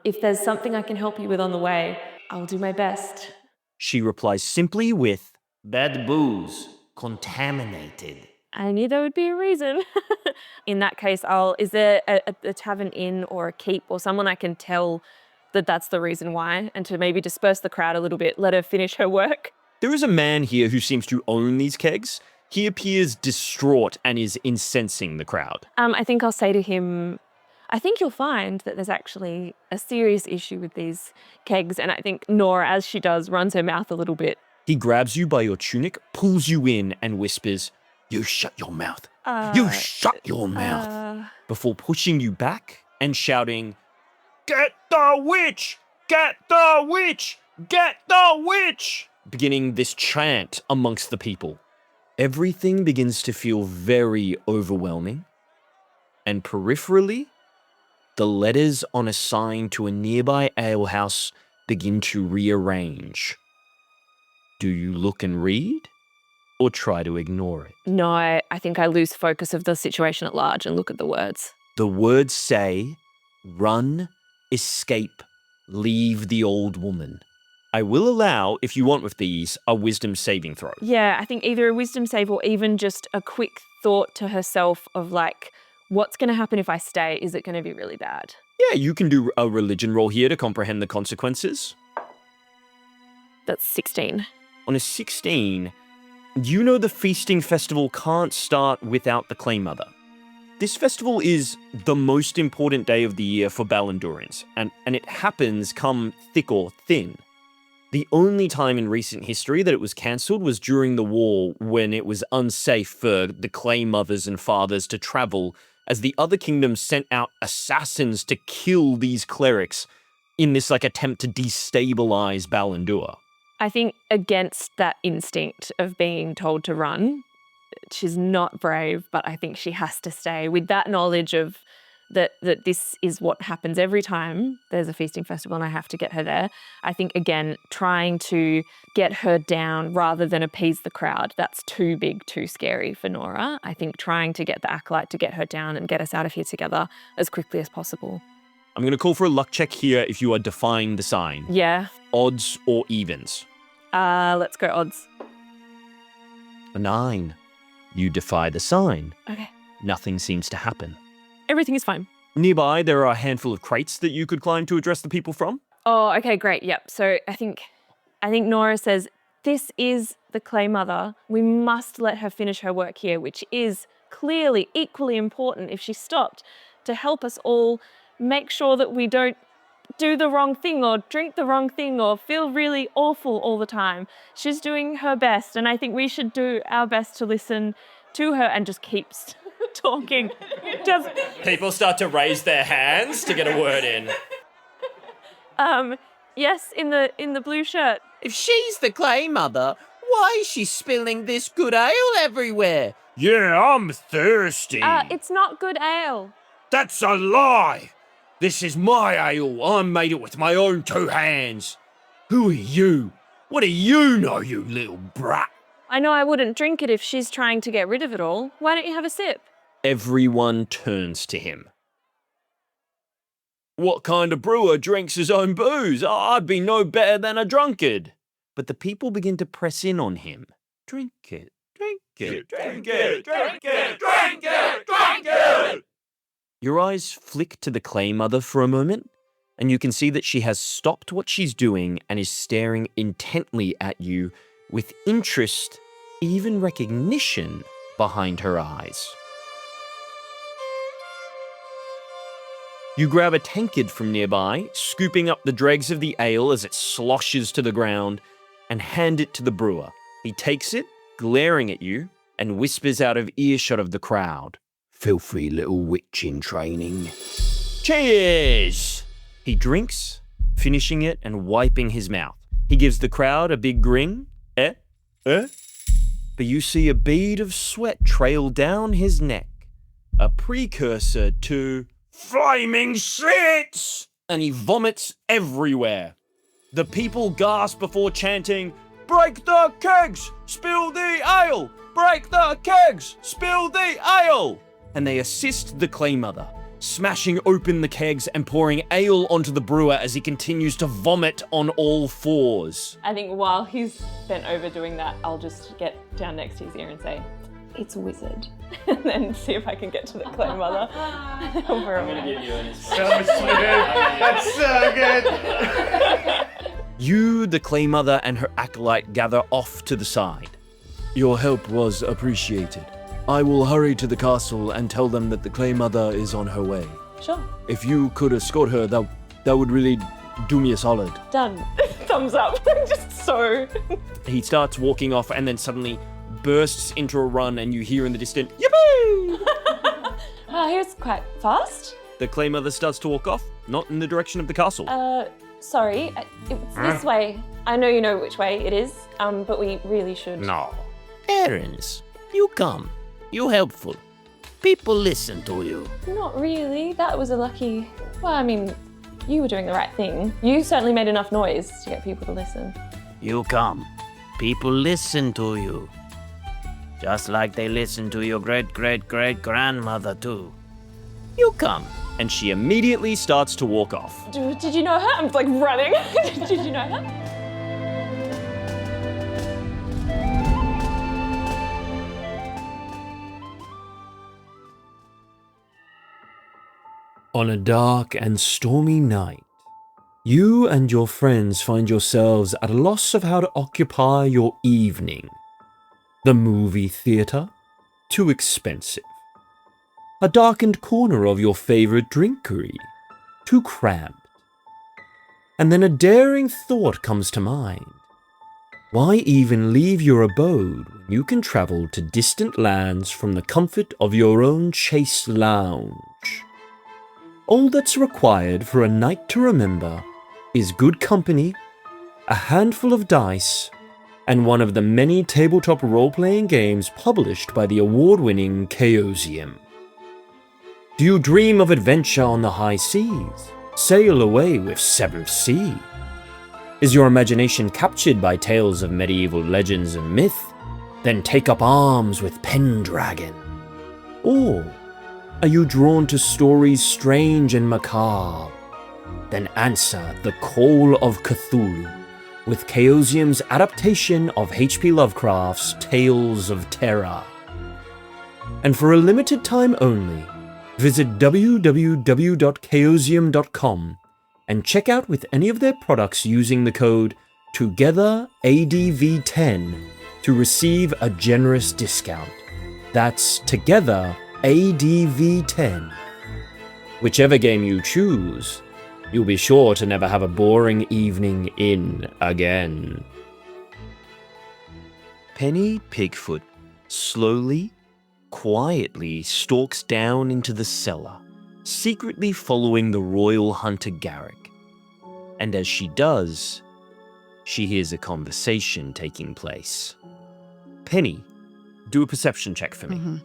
If there's something I can help you with on the way, I'll do my best. She replies simply with, "Bad booze, contaminated." I knew there would be a reason. In that case, is there a tavern inn or a keep or someone I can tell that that's the reason why, and to maybe disperse the crowd a little bit, let her finish her work? There is a man here who seems to own these kegs. He appears distraught and is incensing the crowd. I think I'll say to him, I think you'll find that there's actually a serious issue with these kegs, and I think Norah, as she does, runs her mouth a little bit. He grabs you by your tunic, pulls you in, and whispers, "You shut your mouth. You shut your mouth." Before pushing you back and shouting, "Get the witch! Get the witch! Get the witch!" beginning this chant amongst the people. Everything begins to feel very overwhelming, and peripherally, the letters on a sign to a nearby alehouse begin to rearrange. Do you look and read, or try to ignore it? No, I think I lose focus of the situation at large and look at the words. The words say, "Run, escape, leave the old woman." I will allow, if you want with these, a wisdom saving throw. Yeah, I think either a wisdom save or even just a quick thought to herself of like, what's going to happen if I stay? Is it going to be really bad? Yeah, you can do a religion roll here to comprehend the consequences. That's 16. On a 16, you know the feasting festival can't start without the Clay Mother. This festival is the most important day of the year for Ballandurians, and it happens come thick or thin. The only time in recent history that it was cancelled was during the war, when it was unsafe for the Clay Mothers and Fathers to travel, as the other kingdoms sent out assassins to kill these clerics in this attempt to destabilize Ballandur. I think against that instinct of being told to run, she's not brave, but I think she has to stay with that knowledge of that this is what happens every time there's a feasting festival and I have to get her there. I think, again, trying to get her down rather than appease the crowd, that's too big, too scary for Norah. I think trying to get the acolyte to get her down and get us out of here together as quickly as possible. I'm going to call for a luck check here if you are defying the sign. Yeah. Odds or evens? Let's go odds. A 9. You defy the sign. Okay. Nothing seems to happen. Everything is fine. Nearby, there are a handful of crates that you could climb to address the people from. Oh, okay, great. Yep. So I think Norah says, this is the Clay Mother. We must let her finish her work here, which is clearly equally important if she stopped to help us all make sure that we don't do the wrong thing or drink the wrong thing or feel really awful all the time. She's doing her best, and I think we should do our best to listen to her and just keep talking. People start to raise their hands to get a word in. Yes, in the blue shirt. If she's the Clay Mother, why is she spilling this good ale everywhere? Yeah, I'm thirsty. It's not good ale. That's a lie. This is my ale. I made it with my own 2 hands. Who are you? What do you know, you little brat? I know I wouldn't drink it if she's trying to get rid of it all. Why don't you have a sip? Everyone turns to him. What kind of brewer drinks his own booze? I'd be no better than a drunkard. But the people begin to press in on him. Drink it, drink it, drink it, drink it, drink it, drink it! Your eyes flick to the Clay Mother for a moment, and you can see that she has stopped what she's doing and is staring intently at you with interest, even recognition, behind her eyes. You grab a tankard from nearby, scooping up the dregs of the ale as it sloshes to the ground, and hand it to the brewer. He takes it, glaring at you, and whispers out of earshot of the crowd. Filthy little witch in training. Cheers! He drinks, finishing it and wiping his mouth. He gives the crowd a big grin. But you see a bead of sweat trail down his neck, a precursor to Flaming shits! and he vomits everywhere. The people gasp before chanting, "Break the kegs! Spill the ale! Break the kegs! Spill the ale!" And they assist the Clay Mother, smashing open the kegs and pouring ale onto the brewer as he continues to vomit on all fours. I think while he's bent over doing that, I'll just get down next to his ear and say, "It's a wizard." And then see if I can get to the Clay Mother. I'm gonna get you in his That's so good. You, the Clay Mother, and her acolyte gather off to the side. Your help was appreciated. I will hurry to the castle and tell them that the Clay Mother is on her way. Sure. If you could escort her, that would really do me a solid. Done. Thumbs up. Just so. He starts walking off and then suddenly bursts into a run and you hear in the distance, "Yippee!" He was quite fast. The Clay Mother starts to walk off, not in the direction of the castle. Sorry. It's this way. I know you know which way it is, but we really should. No. Errands. You come. You helpful. People listen to you. Not really. That was a lucky... Well, I mean, you were doing the right thing. You certainly made enough noise to get people to listen. You come. People listen to you. Just like they listen to your great-great-great-grandmother too. You come. And she immediately starts to walk off. Did you know her? I'm like running. Did you know her? On a dark and stormy night, you and your friends find yourselves at a loss of how to occupy your evening. The movie theatre? Too expensive. A darkened corner of your favourite drinkery? Too cramped. And then a daring thought comes to mind. Why even leave your abode when you can travel to distant lands from the comfort of your own chaise lounge? All that's required for a night to remember is good company, a handful of dice, and one of the many tabletop role-playing games published by the award-winning Chaosium. Do you dream of adventure on the high seas? Sail away with Seventh Sea? Is your imagination captured by tales of medieval legends and myth? Then take up arms with Pendragon. Or are you drawn to stories strange and macabre? Then answer the call of Cthulhu with Chaosium's adaptation of H.P. Lovecraft's Tales of Terror. And for a limited time only, visit www.chaosium.com and check out with any of their products using the code TOGETHERADV10 to receive a generous discount. That's TOGETHERADV10. Whichever game you choose, you'll be sure to never have a boring evening in again. Penny Pigfoot slowly, quietly stalks down into the cellar, secretly following the royal hunter Garrick. And as she does, she hears a conversation taking place. Penny, do a perception check for me.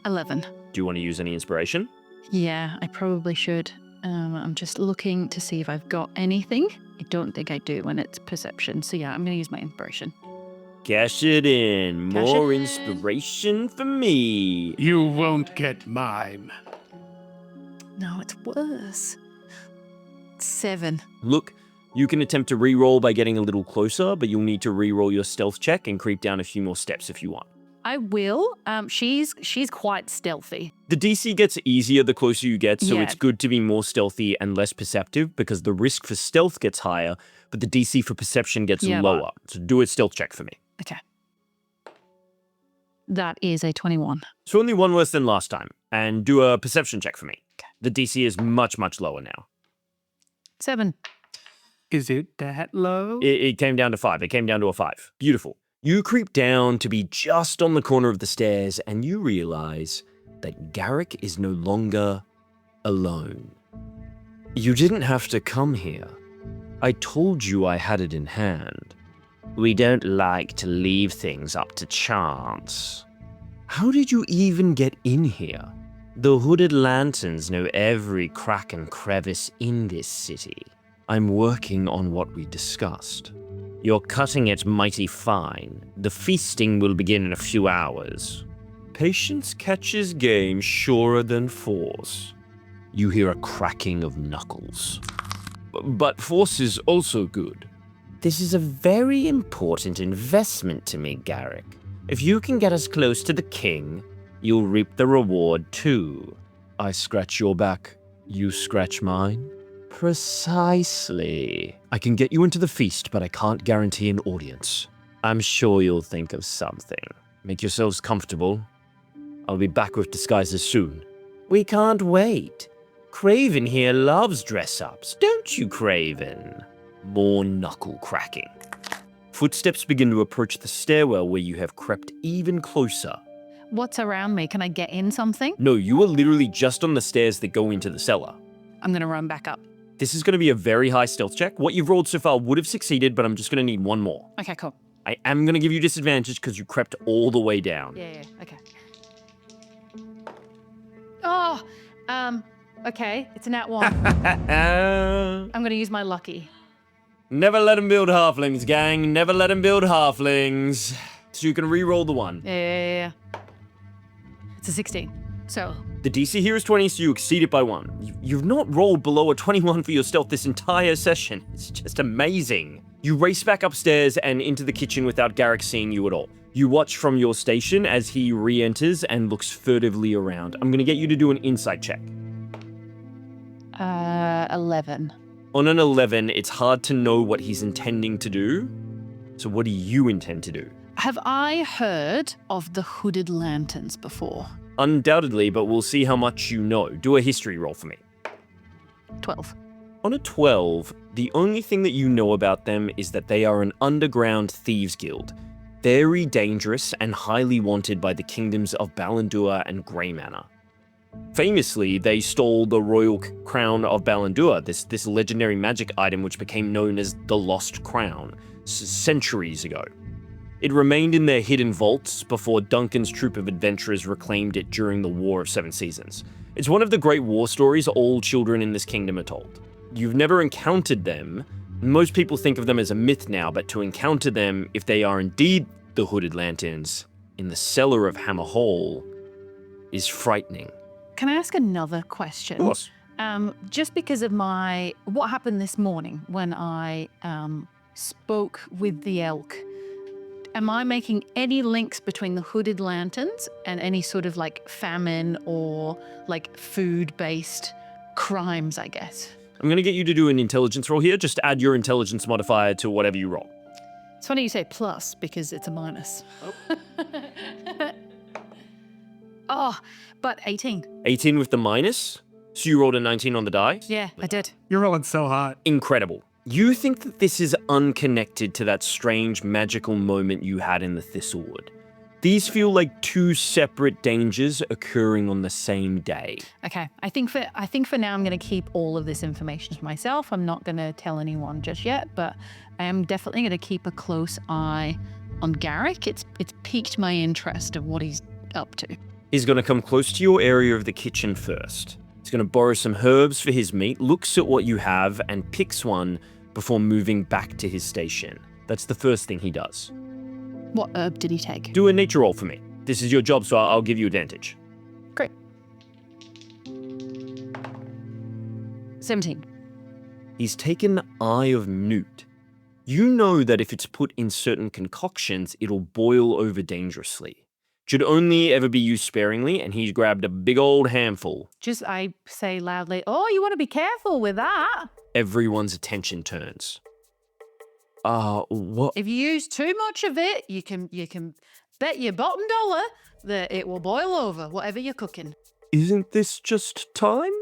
11. Do you want to use any inspiration? Yeah, I probably should. I'm just looking to see if I've got anything. I don't think I do when it's perception. So yeah, I'm going to use my inspiration. Cash it in. Cash More it in. inspiration for me. You won't get mine. No, it's worse. 7. Look, you can attempt to re-roll by getting a little closer, but you'll need to re-roll your stealth check and creep down a few more steps if you want. I will. She's quite stealthy. The DC gets easier the closer you get, so Yeah. it's good to be more stealthy and less perceptive because the risk for stealth gets higher, but the DC for perception gets Yeah, lower. So do a stealth check for me. Okay. That is a 21. So only one worse than last time. And do a perception check for me. Okay. The DC is much, much lower now. 7. Is it that low? It came down to 5. It came down to a 5. Beautiful. You creep down to be just on the corner of the stairs and you realize that Garrick is no longer alone. You didn't have to come here. I told you I had it in hand. We don't like to leave things up to chance. How did you even get in here? The hooded lanterns know every crack and crevice in this city. I'm working on what we discussed. You're cutting it mighty fine. The feasting will begin in a few hours. Patience catches game surer than force. You hear a cracking of knuckles. But force is also good. This is a very important investment to me, Garrick. If you can get us close to the king, you'll reap the reward too. I scratch your back, you scratch mine? Precisely. I can get you into the feast, but I can't guarantee an audience. I'm sure you'll think of something. Make yourselves comfortable. I'll be back with disguises soon. We can't wait. Craven here loves dress-ups, don't you, Craven? More knuckle cracking. Footsteps begin to approach the stairwell where you have crept even closer. What's around me? Can I get in something? No, you are literally just on the stairs that go into the cellar. I'm going to run back up. This is going to be a very high stealth check. What you've rolled so far would have succeeded, but I'm just going to need one more. Okay, cool. I am going to give you disadvantage because you crept all the way down. Yeah, okay. Oh, okay, it's a nat 1. I'm going to use my lucky. Never let him build halflings, gang. Never let him build halflings. So you can re-roll the 1. Yeah. It's a 16. So the DC here is 20, so you exceed it by 1. You've not rolled below a 21 for your stealth this entire session. It's just amazing. You race back upstairs and into the kitchen without Garrick seeing you at all. You watch from your station as he re-enters and looks furtively around. I'm going to get you to do an insight check. 11. On an 11, it's hard to know what he's intending to do. So what do you intend to do? Have I heard of the hooded lanterns before? Undoubtedly, but we'll see how much you know. Do a history roll for me. 12. On a 12, the only thing that you know about them is that they are an underground thieves guild. Very dangerous and highly wanted by the kingdoms of Ballandur and Grey Manor. Famously, they stole the royal crown of Ballandur, this legendary magic item which became known as the Lost Crown, centuries ago. It remained in their hidden vaults before Duncan's troop of adventurers reclaimed it during the War of Seven Seasons. It's one of the great war stories all children in this kingdom are told. You've never encountered them. Most people think of them as a myth now, but to encounter them, if they are indeed the hooded lanterns, in the cellar of Hammer Hall, is frightening. Can I ask another question? Of course. Just because of what happened this morning when I spoke with the elk, am I making any links between the hooded lanterns and any sort of like famine or like food-based crimes, I guess? I'm going to get you to do an intelligence roll here. Just add your intelligence modifier to whatever you roll. It's funny you say plus because it's a minus. Oh, but 18. 18 with the minus? So you rolled a 19 on the die? Yeah, I did. You're rolling so hot. Incredible. You think that this is unconnected to that strange magical moment you had in the Thistlewood. These feel like two separate dangers occurring on the same day. Okay, I think for now I'm going to keep all of this information to myself. I'm not going to tell anyone just yet, but I am definitely going to keep a close eye on Garrick. It's piqued my interest of what he's up to. He's going to come close to your area of the kitchen first. He's going to borrow some herbs for his meat, looks at what you have, and picks one before moving back to his station. That's the first thing he does. What herb did he take? Do a nature roll for me. This is your job, so I'll give you advantage. Great. 17. He's taken Eye of Newt. You know that if it's put in certain concoctions, it'll boil over dangerously. Should only ever be used sparingly, and he's grabbed a big old handful. Just, I say loudly, oh, you want to be careful with that. Everyone's attention turns. What? If you use too much of it, you can bet your bottom dollar that it will boil over, whatever you're cooking. Isn't this just thyme?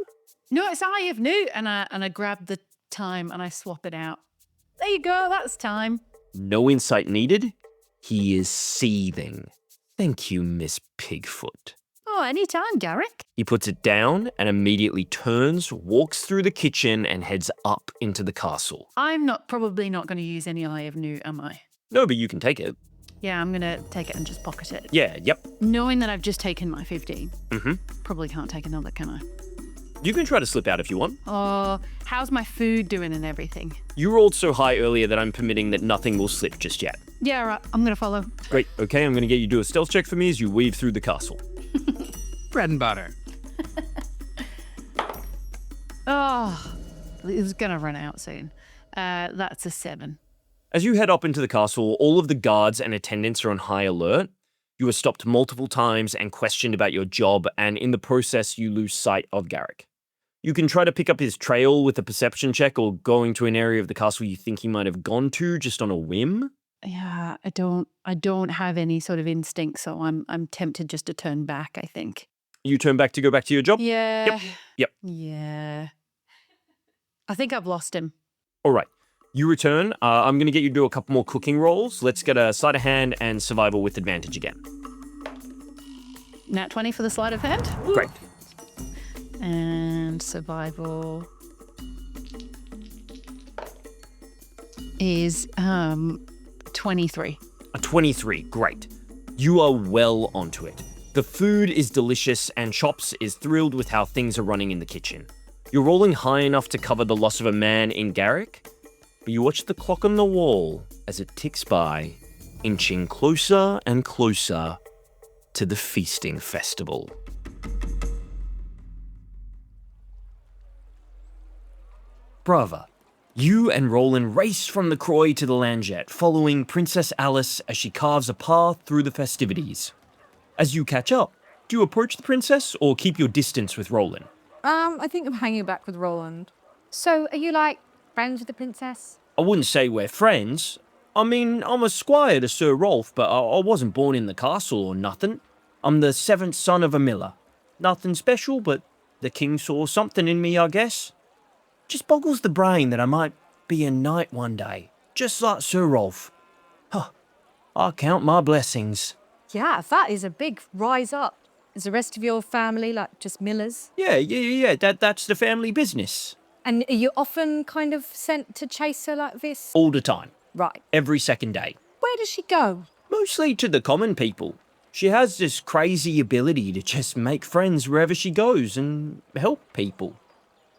No, it's Eye of Newt, and I grab the thyme and I swap it out. There you go, that's thyme. No insight needed. He is seething. Thank you, Miss Pigfoot. Oh, anytime, Garrick. He puts it down and immediately turns, walks through the kitchen, and heads up into the castle. I'm probably not going to use any Eye of Newt, am I? No, but you can take it. Yeah, I'm going to take it and just pocket it. Yeah, yep. Knowing that I've just taken my 15, Mm-hmm. probably can't take another, can I? You can try to slip out if you want. Oh, how's my food doing and everything? You rolled so high earlier that I'm permitting that nothing will slip just yet. Yeah, right. I'm going to follow. Great. Okay, I'm going to get you to do a stealth check for me as you weave through the castle. Bread and butter. Oh, it's going to run out soon. That's a 7. As you head up into the castle, all of the guards and attendants are on high alert. You are stopped multiple times and questioned about your job, and in the process, you lose sight of Garrick. You can try to pick up his trail with a perception check or going to an area of the castle you think he might have gone to just on a whim. Yeah, I don't have any sort of instinct, so I'm tempted just to turn back, I think. You turn back to go back to your job? Yeah. Yep. Yeah. I think I've lost him. All right. You return. I'm going to get you to do a couple more cooking rolls. Let's get a sleight of hand and survival with advantage again. Nat 20 for the sleight of hand. Great. And survival is 23. A 23. Great. You are well onto it. The food is delicious and Chops is thrilled with how things are running in the kitchen. You're rolling high enough to cover the loss of a man in Garrick, but you watch the clock on the wall as it ticks by, inching closer and closer to the feasting festival. Brava, you and Roland race from the Croy to the Langette, following Princess Alice as she carves a path through the festivities. As you catch up, do you approach the princess or keep your distance with Roland? I think I'm hanging back with Roland. So, are you like friends with the princess? I wouldn't say we're friends. I mean, I'm a squire to Sir Rolf, but I wasn't born in the castle or nothing. I'm the 7th son of a miller. Nothing special, but the king saw something in me, I guess. Just boggles the brain that I might be a knight one day, just like Sir Rolf. Huh. I count my blessings. Yeah, that is a big rise up. Is the rest of your family like just millers? Yeah. That's the family business. And are you often kind of sent to chase her like this? All the time. Right. Every second day. Where does she go? Mostly to the common people. She has this crazy ability to just make friends wherever she goes and help people.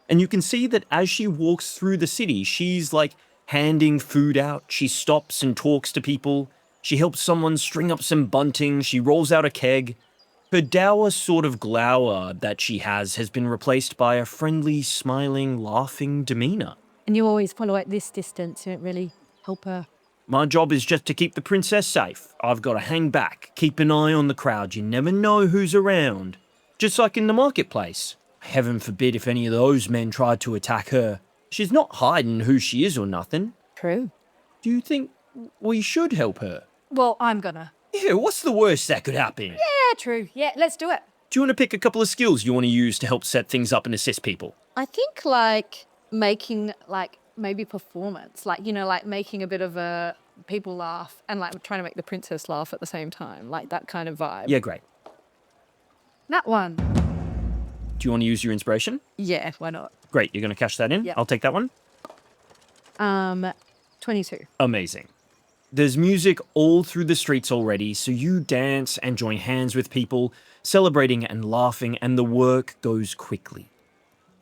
And you can see that as she walks through the city, she's like handing food out. She stops and talks to people. She helps someone string up some bunting. She rolls out a keg. Her dour sort of glower that she has been replaced by a friendly, smiling, laughing demeanor. And you always follow at this distance. You don't really help her. My job is just to keep the princess safe. I've got to hang back, keep an eye on the crowd. You never know who's around. Just like in the marketplace. Heaven forbid if any of those men tried to attack her. She's not hiding who she is or nothing. True. Do you think we should help her? Well, I'm gonna. Yeah, what's the worst that could happen? Yeah, true. Yeah, let's do it. Do you want to pick a couple of skills you want to use to help set things up and assist people? I think like making like maybe performance, like, you know, like making a bit of a people laugh and like trying to make the princess laugh at the same time, like that kind of vibe. Yeah, great. That one. Do you want to use your inspiration? Yeah, why not? Great, you're going to cash that in? Yeah. I'll take that one. 22. Amazing. There's music all through the streets already, so you dance and join hands with people, celebrating and laughing, and the work goes quickly.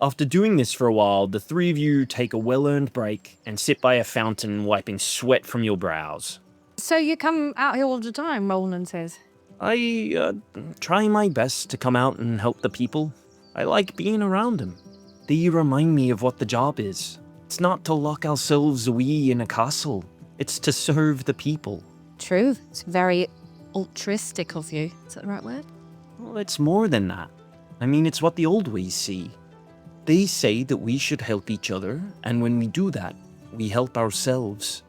After doing this for a while, the three of you take a well-earned break and sit by a fountain, wiping sweat from your brows. So you come out here all the time, Roland says? I try my best to come out and help the people. I like being around them. They remind me of what the job is. It's not to lock ourselves away in a castle. It's to serve the people. True. It's very altruistic of you. Is that the right word? Well, it's more than that. I mean, it's what the old ways see. They say that we should help each other, and when we do that, we help ourselves.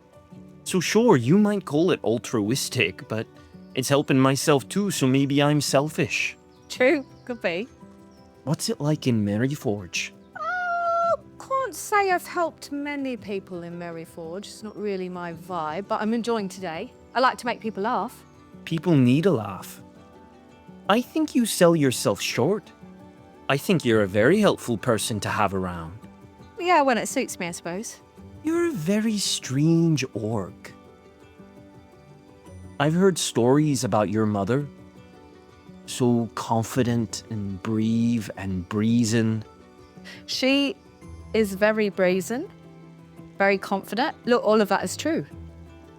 So sure, you might call it altruistic, but it's helping myself too, so maybe I'm selfish. True. Could be. What's it like in Maryforge? Can't say I've helped many people in Maryforge. It's not really my vibe, but I'm enjoying today. I like to make people laugh. People need a laugh. I think you sell yourself short. I think you're a very helpful person to have around. Yeah, when it suits me, I suppose. You're a very strange orc. I've heard stories about your mother. So confident and brave and brazen. She is very brazen, very confident. Look, all of that is true.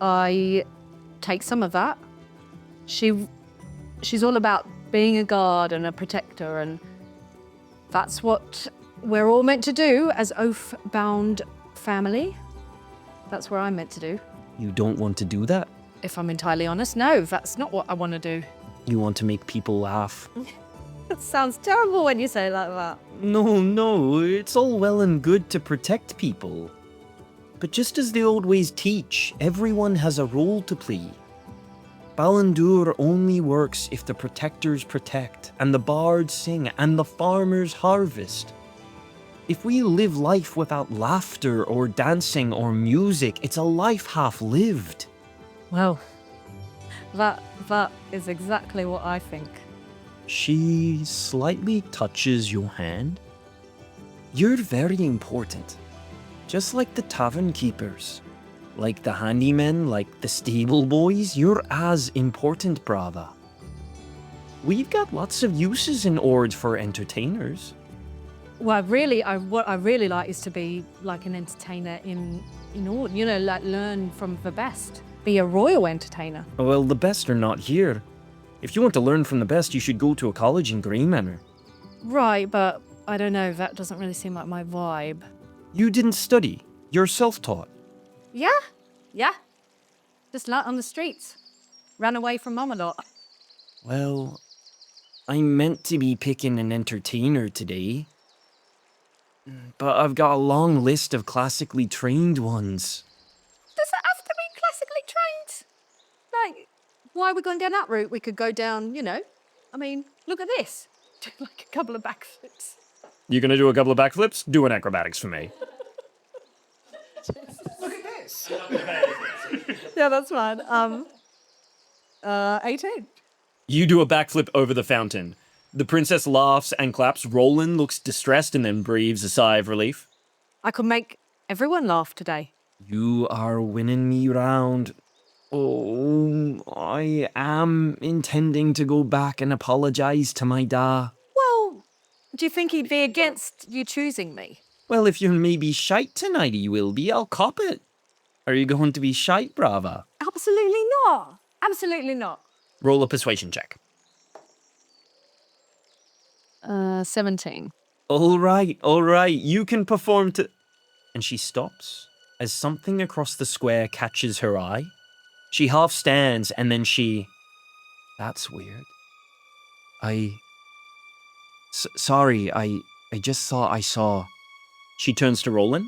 I take some of that. She's all about being a guard and a protector, and that's what we're all meant to do as oath-bound family. That's what I'm meant to do. You don't want to do that? If I'm entirely honest, no, that's not what I want to do. You want to make people laugh? That sounds terrible when you say it like that. No, it's all well and good to protect people. But just as the old ways teach, everyone has a role to play. Ballandur only works if the protectors protect, and the bards sing, and the farmers harvest. If we live life without laughter or dancing or music, it's a life half lived. Well, that is exactly what I think. She slightly touches your hand. You're very important. Just like the tavern keepers. Like the handymen, like the stable boys, you're as important, Brava. We've got lots of uses in Ord for entertainers. Well, what I really like is to be like an entertainer in Ord. You know, like learn from the best. Be a royal entertainer. Well, the best are not here. If you want to learn from the best, you should go to a college in Grey Manor. Right, but I don't know. That doesn't really seem like my vibe. You didn't study. You're self-taught. Yeah. Just learnt on the streets. Ran away from Mum a lot. Well, I meant to be picking an entertainer today. But I've got a long list of classically trained ones. Does it have to be classically trained? Like, why are we going down that route? We could go down, I mean, look at this. Do like a couple of backflips. You gonna do a couple of backflips? Do an acrobatics for me. Look at this. Yeah, that's fine. 18. You do a backflip over the fountain. The princess laughs and claps. Roland looks distressed and then breathes a sigh of relief. I could make everyone laugh today. You are winning me round. Oh, I am intending to go back and apologize to my da. Well, do you think he'd be against you choosing me? Well, if you're maybe shite tonight, he will be. I'll cop it. Are you going to be shite, Brava? Absolutely not. Absolutely not. Roll a persuasion check. 17. All right. You can perform to... And she stops as something across the square catches her eye. She half stands and then she... That's weird. Sorry, I just thought I saw... She turns to Roland.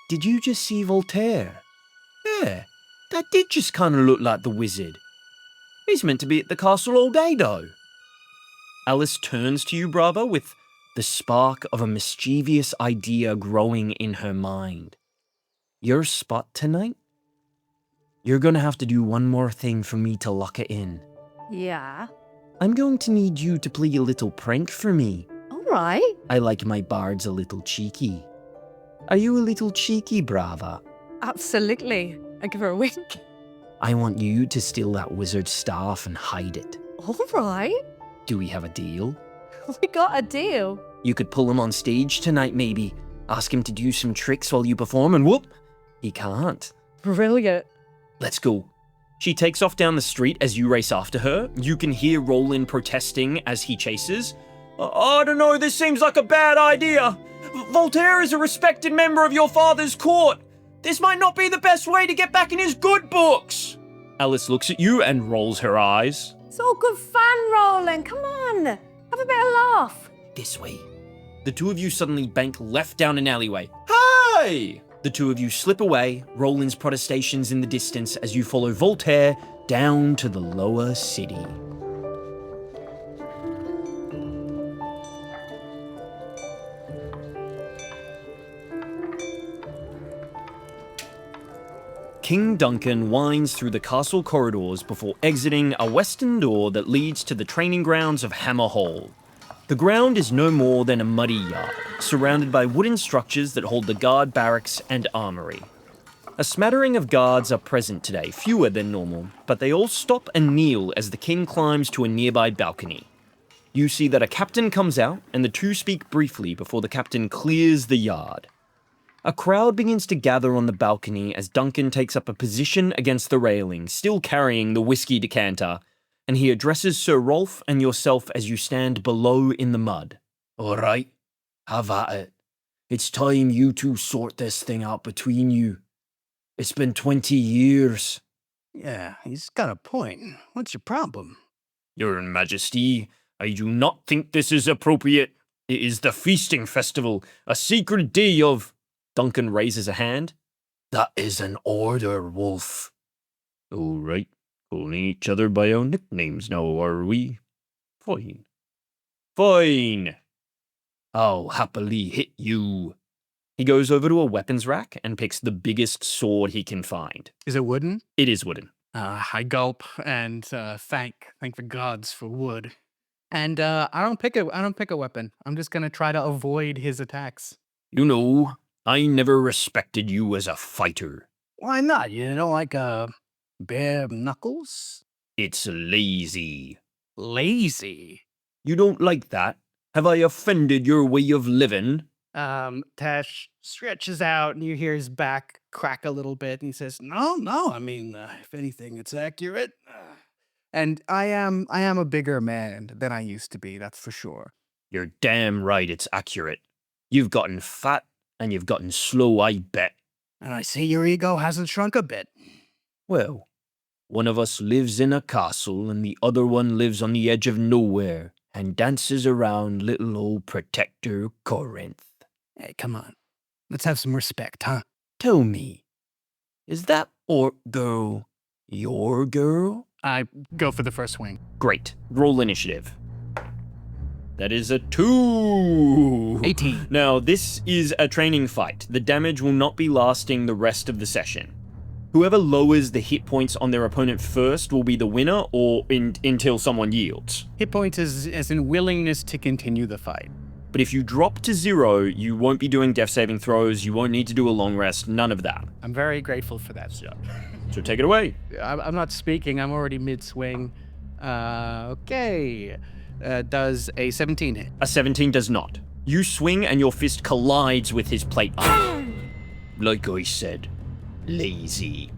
Did you just see Voltaire? Yeah, that did just kind of look like the wizard. He's meant to be at the castle all day, though. Alice turns to you, Brava, with the spark of a mischievous idea growing in her mind. Your spot tonight? You're gonna have to do one more thing for me to lock it in. Yeah. I'm going to need you to play a little prank for me. All right. I like my bards a little cheeky. Are you a little cheeky, Brava? Absolutely. I give her a wink. I want you to steal that wizard's staff and hide it. All right. Do we have a deal? We got a deal. You could pull him on stage tonight, maybe. Ask him to do some tricks while you perform, and whoop, he can't. Brilliant. Let's go. She takes off down the street as you race after her. You can hear Roland protesting as he chases. I don't know, this seems like a bad idea. Voltaire is a respected member of your father's court. This might not be the best way to get back in his good books. Alice looks at you and rolls her eyes. It's all good fun, Roland. Come on. Have a bit of laugh. This way. The two of you suddenly bank left down an alleyway. Hey! The two of you slip away, Roland's protestations in the distance as you follow Voltaire down to the lower city. King Duncan winds through the castle corridors before exiting a western door that leads to the training grounds of Hammer Hall. The ground is no more than a muddy yard, surrounded by wooden structures that hold the guard barracks and armory. A smattering of guards are present today, fewer than normal, but they all stop and kneel as the king climbs to a nearby balcony. You see that a captain comes out, and the two speak briefly before the captain clears the yard. A crowd begins to gather on the balcony as Duncan takes up a position against the railing, still carrying the whiskey decanter, and he addresses Sir Rolf and yourself as you stand below in the mud. All right, have at it. It's time you two sort this thing out between you. It's been 20 years. Yeah, he's got a point. What's your problem? Your Majesty, I do not think this is appropriate. It is the feasting festival, a sacred day of... Duncan raises a hand. That is an order, Wolf. All right, calling each other by our nicknames now, are we? Fine. Fine. I'll happily hit you. He goes over to a weapons rack and picks the biggest sword he can find. Is it wooden? It is wooden. I gulp and thank the gods for wood. And I don't pick a weapon. I'm just gonna try to avoid his attacks. You know, I never respected you as a fighter. Why not? You don't like bare knuckles? It's lazy. Lazy? You don't like that? Have I offended your way of living? Tash stretches out and you hear his back crack a little bit and he says, no, I mean, if anything, it's accurate. And I am a bigger man than I used to be, that's for sure. You're damn right it's accurate. You've gotten fat and you've gotten slow, I bet. And I see your ego hasn't shrunk a bit. Well, one of us lives in a castle and the other one lives on the edge of nowhere and dances around little old Protector Corinth. Hey, come on. Let's have some respect, huh? Tell me, is that orc girl your girl? I go for the first swing. Great. Roll initiative. That is a 2. 18. Now, this is a training fight. The damage will not be lasting the rest of the session. Whoever lowers the hit points on their opponent first will be the winner or until someone yields. Hit points as in willingness to continue the fight. But if you drop to 0, you won't be doing death saving throws, you won't need to do a long rest, none of that. I'm very grateful for that, sir. So take it away. I'm not speaking, I'm already mid-swing. Okay. Does a 17 hit? A 17 does not. You swing and your fist collides with his plate armor. Like I said, lazy.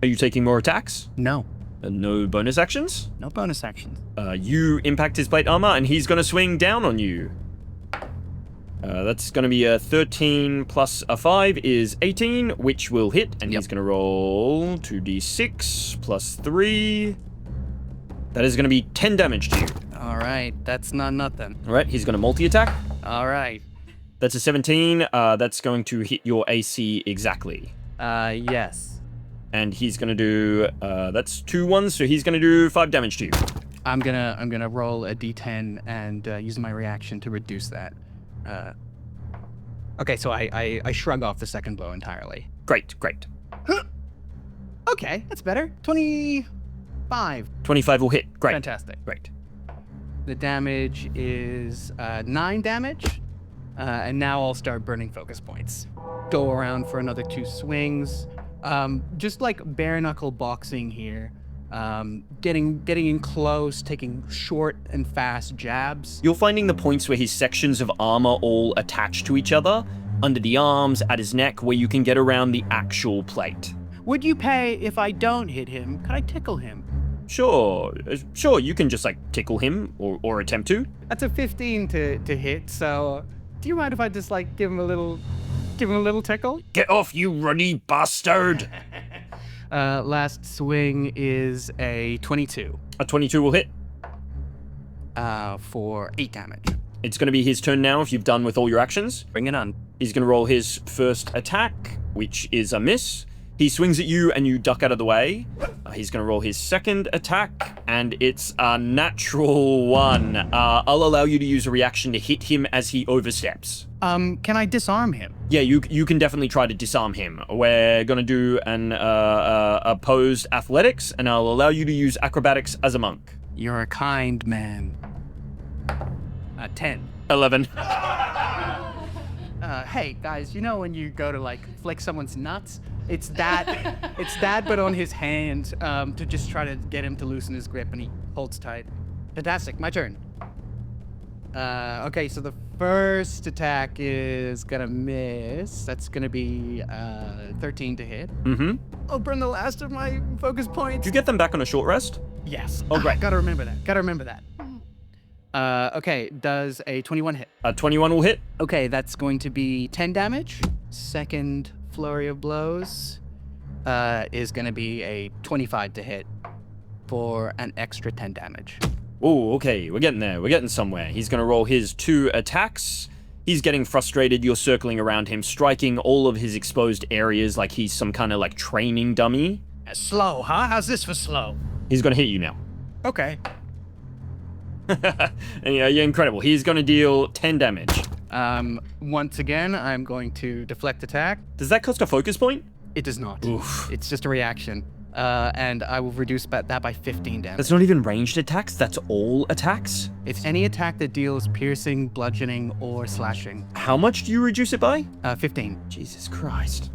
Are you taking more attacks? No. No bonus actions? No bonus actions. You impact his plate armor and he's going to swing down on you. That's going to be a 13 plus a 5 is 18, which will hit, and he's going to roll 2d6 plus 3. That is going to be 10 damage to you. All right, that's not nothing. All right, he's going to multi-attack. All right. That's a 17. That's going to hit your AC exactly. Yes. And he's going to do, that's 2 1s, so he's going to do 5 damage to you. I'm gonna roll a d10 and use my reaction to reduce that. Okay, so I shrug off the second blow entirely. Great. Okay, that's better. 25. 25 will hit. Great. Fantastic. Great. The damage is 9 damage. And now I'll start burning focus points. Go around for another 2 swings. Just like bare knuckle boxing here. Getting in close, taking short and fast jabs. You're finding the points where his sections of armor all attach to each other, under the arms, at his neck, where you can get around the actual plate. Would you pay if I don't hit him? Could I tickle him? Sure, you can just tickle him or attempt to. That's a 15 to hit, so do you mind if I just give him a little tickle? Get off, you ruddy bastard! Last swing is a 22. A 22 will hit. For 8 damage. It's going to be his turn now if you've done with all your actions. Bring it on. He's going to roll his first attack, which is a miss. He swings at you and you duck out of the way. He's going to roll his second attack, and it's a natural 1. I'll allow you to use a reaction to hit him as he oversteps. Can I disarm him? Yeah, you can definitely try to disarm him. We're going to do an opposed athletics, and I'll allow you to use acrobatics as a monk. You're a kind man. 10. 11. Hey guys, you know when you go to like flick someone's nuts? It's that but on his hand, to just try to get him to loosen his grip, and he holds tight. Fantastic, my turn. Okay, so the first attack is gonna miss. That's gonna be 13 to hit. Mm-hmm. I'll burn the last of my focus points. Did you get them back on a short rest? Yes. Oh, great. Gotta remember that. Okay, does a 21 hit? 21 will hit. Okay, that's going to be 10 damage. Second flurry of blows is going to be a 25 to hit for an extra 10 damage. Oh, okay. We're getting there. We're getting somewhere. He's going to roll his 2 attacks. He's getting frustrated. You're circling around him, striking all of his exposed areas like he's some kind of like training dummy. Slow, huh? How's this for slow? He's going to hit you now. Okay. And yeah, you're incredible. He's going to deal 10 damage. Once again, I'm going to deflect attack. Does that cost a focus point? It does not. Oof. It's just a reaction. And I will reduce that by 15 damage. That's not even ranged attacks. That's all attacks. It's any attack that deals piercing, bludgeoning, or slashing. How much do you reduce it by? 15. Jesus Christ.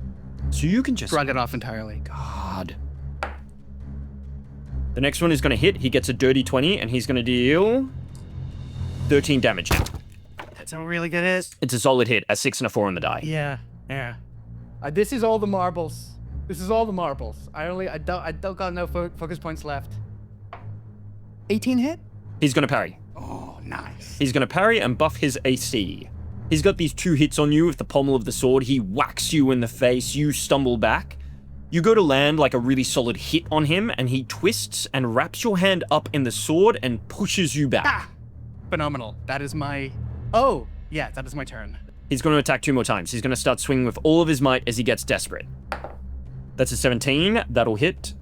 So you can just shrug it off entirely. God. The next one is going to hit. He gets a dirty 20, and he's going to deal 13 damage now. That's a really good hit. It's a solid hit, a 6 and a 4 on the die. Yeah. This is all the marbles. I don't got no focus points left. 18 hit? He's going to parry. Oh, nice. He's going to parry and buff his AC. He's got these 2 hits on you with the pommel of the sword. He whacks you in the face. You stumble back. You go to land like a really solid hit on him, and he twists and wraps your hand up in the sword and pushes you back. Ah! Phenomenal. That is my... Oh, yeah, that is my turn. He's going to attack 2 more times. He's going to start swinging with all of his might as he gets desperate. That's a 17. That'll hit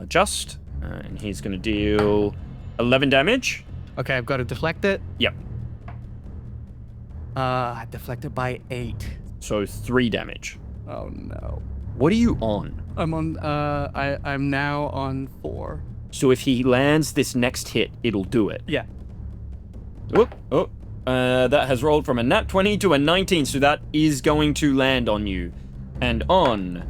just. And he's going to deal 11 damage. Okay, I've got to deflect it. Yep. I deflect it by 8. So 3 damage. Oh, no. What are you on? I'm on, I'm now on 4. So if he lands this next hit, it'll do it. Yeah. That has rolled from a nat 20 to a 19, so that is going to land on you. And on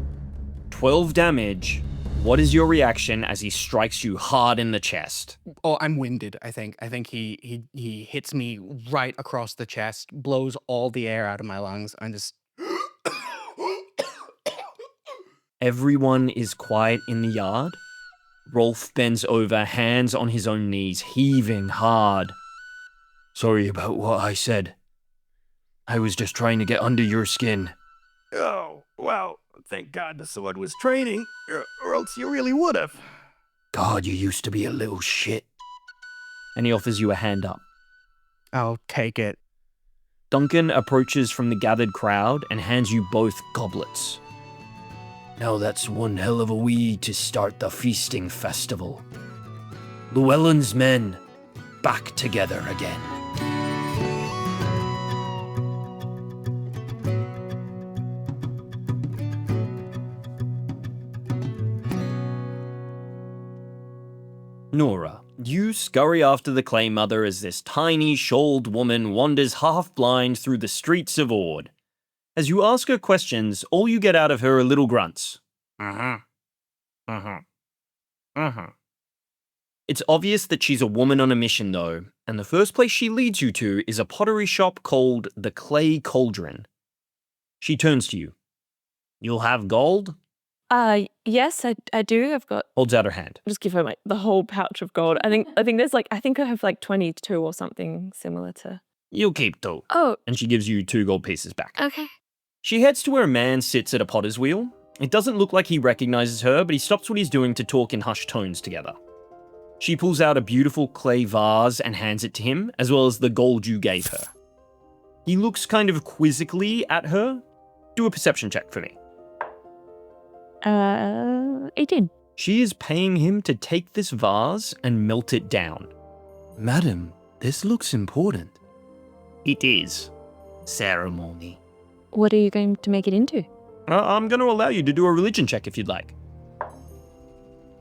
12 damage, what is your reaction as he strikes you hard in the chest? Oh, I'm winded, I think. I think he hits me right across the chest, blows all the air out of my lungs. I'm just... Everyone is quiet in the yard. Rolf bends over, hands on his own knees, heaving hard. Sorry about what I said. I was just trying to get under your skin. Oh, well, thank God the sword was training, or else you really would have. God, you used to be a little shit. And he offers you a hand up. I'll take it. Duncan approaches from the gathered crowd and hands you both goblets. Now that's one hell of a way to start the feasting festival. Llewellyn's men, back together again. Norah, you scurry after the Clay Mother as this tiny, shawled woman wanders half-blind through the streets of Ord. As you ask her questions, all you get out of her are little grunts. It's obvious that she's a woman on a mission, though, and the first place she leads you to is a pottery shop called the Clay Cauldron. She turns to you. You'll have gold? Yes, I do. I've got... Holds out her hand. I'll just give her the whole pouch of gold. I think there's I think I have 22 or something similar to... You'll keep 2. Oh. And she gives you 2 gold pieces back. Okay. She heads to where a man sits at a potter's wheel. It doesn't look like he recognizes her, but he stops what he's doing to talk in hushed tones together. She pulls out a beautiful clay vase and hands it to him, as well as the gold you gave her. He looks kind of quizzically at her. Do a perception check for me. 18. She is paying him to take this vase and melt it down. Madam, this looks important. It is. Ceremony. What are you going to make it into? I'm going to allow you to do a religion check if you'd like.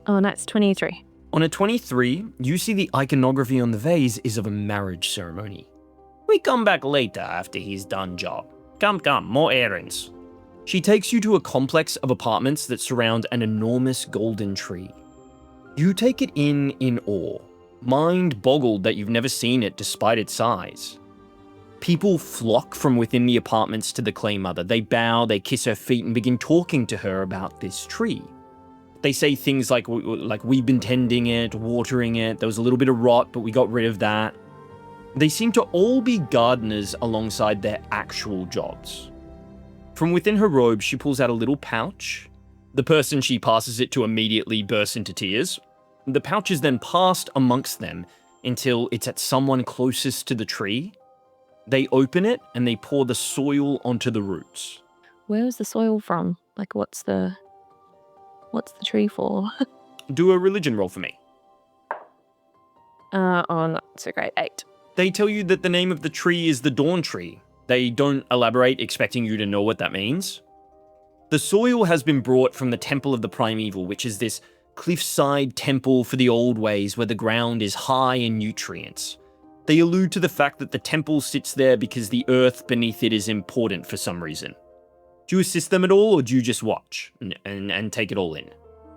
Oh, that's 23. On a 23, you see the iconography on the vase is of a marriage ceremony. We come back later after he's done job. Come, more errands. She takes you to a complex of apartments that surround an enormous golden tree. You take it in awe, mind boggled that you've never seen it despite its size. People flock from within the apartments to the Clay Mother. They bow, they kiss her feet and begin talking to her about this tree. They say things like we've been tending it, watering it, there was a little bit of rot, but we got rid of that. They seem to all be gardeners alongside their actual jobs. From within her robe, she pulls out a little pouch. The person she passes it to immediately bursts into tears. The pouch is then passed amongst them until it's at someone closest to the tree. They open it and they pour the soil onto the roots. Where's the soil from? Like, what's the tree for? Do a religion roll for me. Not so great. 8. They tell you that the name of the tree is the Dawn Tree. They don't elaborate, expecting you to know what that means. The soil has been brought from the Temple of the Primeval, which is this cliffside temple for the old ways where the ground is high in nutrients. They allude to the fact that the temple sits there because the earth beneath it is important for some reason. Do you assist them at all, or do you just watch and take it all in?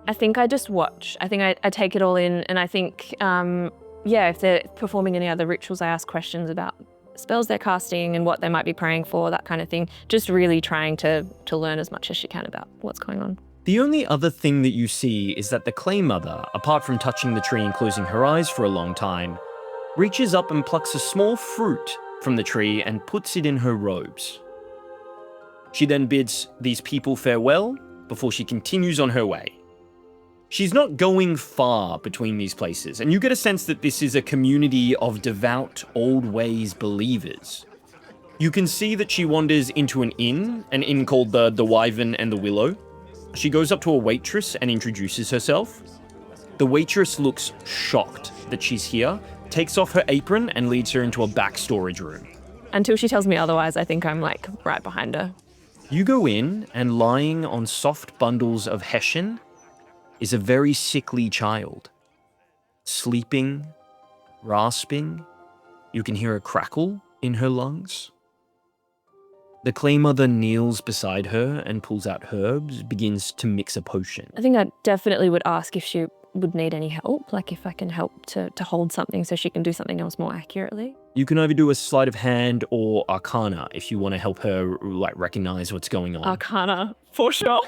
I think I just watch. I think I take it all in, and I think, if they're performing any other rituals, I ask questions about spells they're casting and what they might be praying for, that kind of thing. Just really trying to learn as much as she can about what's going on. The only other thing that you see is that the Clay Mother, apart from touching the tree and closing her eyes for a long time, reaches up and plucks a small fruit from the tree and puts it in her robes. She then bids these people farewell before she continues on her way. She's not going far between these places, and you get a sense that this is a community of devout, old ways believers. You can see that she wanders into an inn called the Wyvern and the Willow. She goes up to a waitress and introduces herself. The waitress looks shocked that she's here, takes off her apron and leads her into a back storage room. Until she tells me otherwise, I think I'm like right behind her. You go in, and lying on soft bundles of hessian is a very sickly child. Sleeping, rasping, you can hear a crackle in her lungs. The Clay Mother kneels beside her and pulls out herbs, begins to mix a potion. I think I definitely would ask if she would need any help, like if I can help to hold something so she can do something else more accurately. You can either do a sleight of hand or arcana if you want to help her recognize what's going on. Arcana, for sure.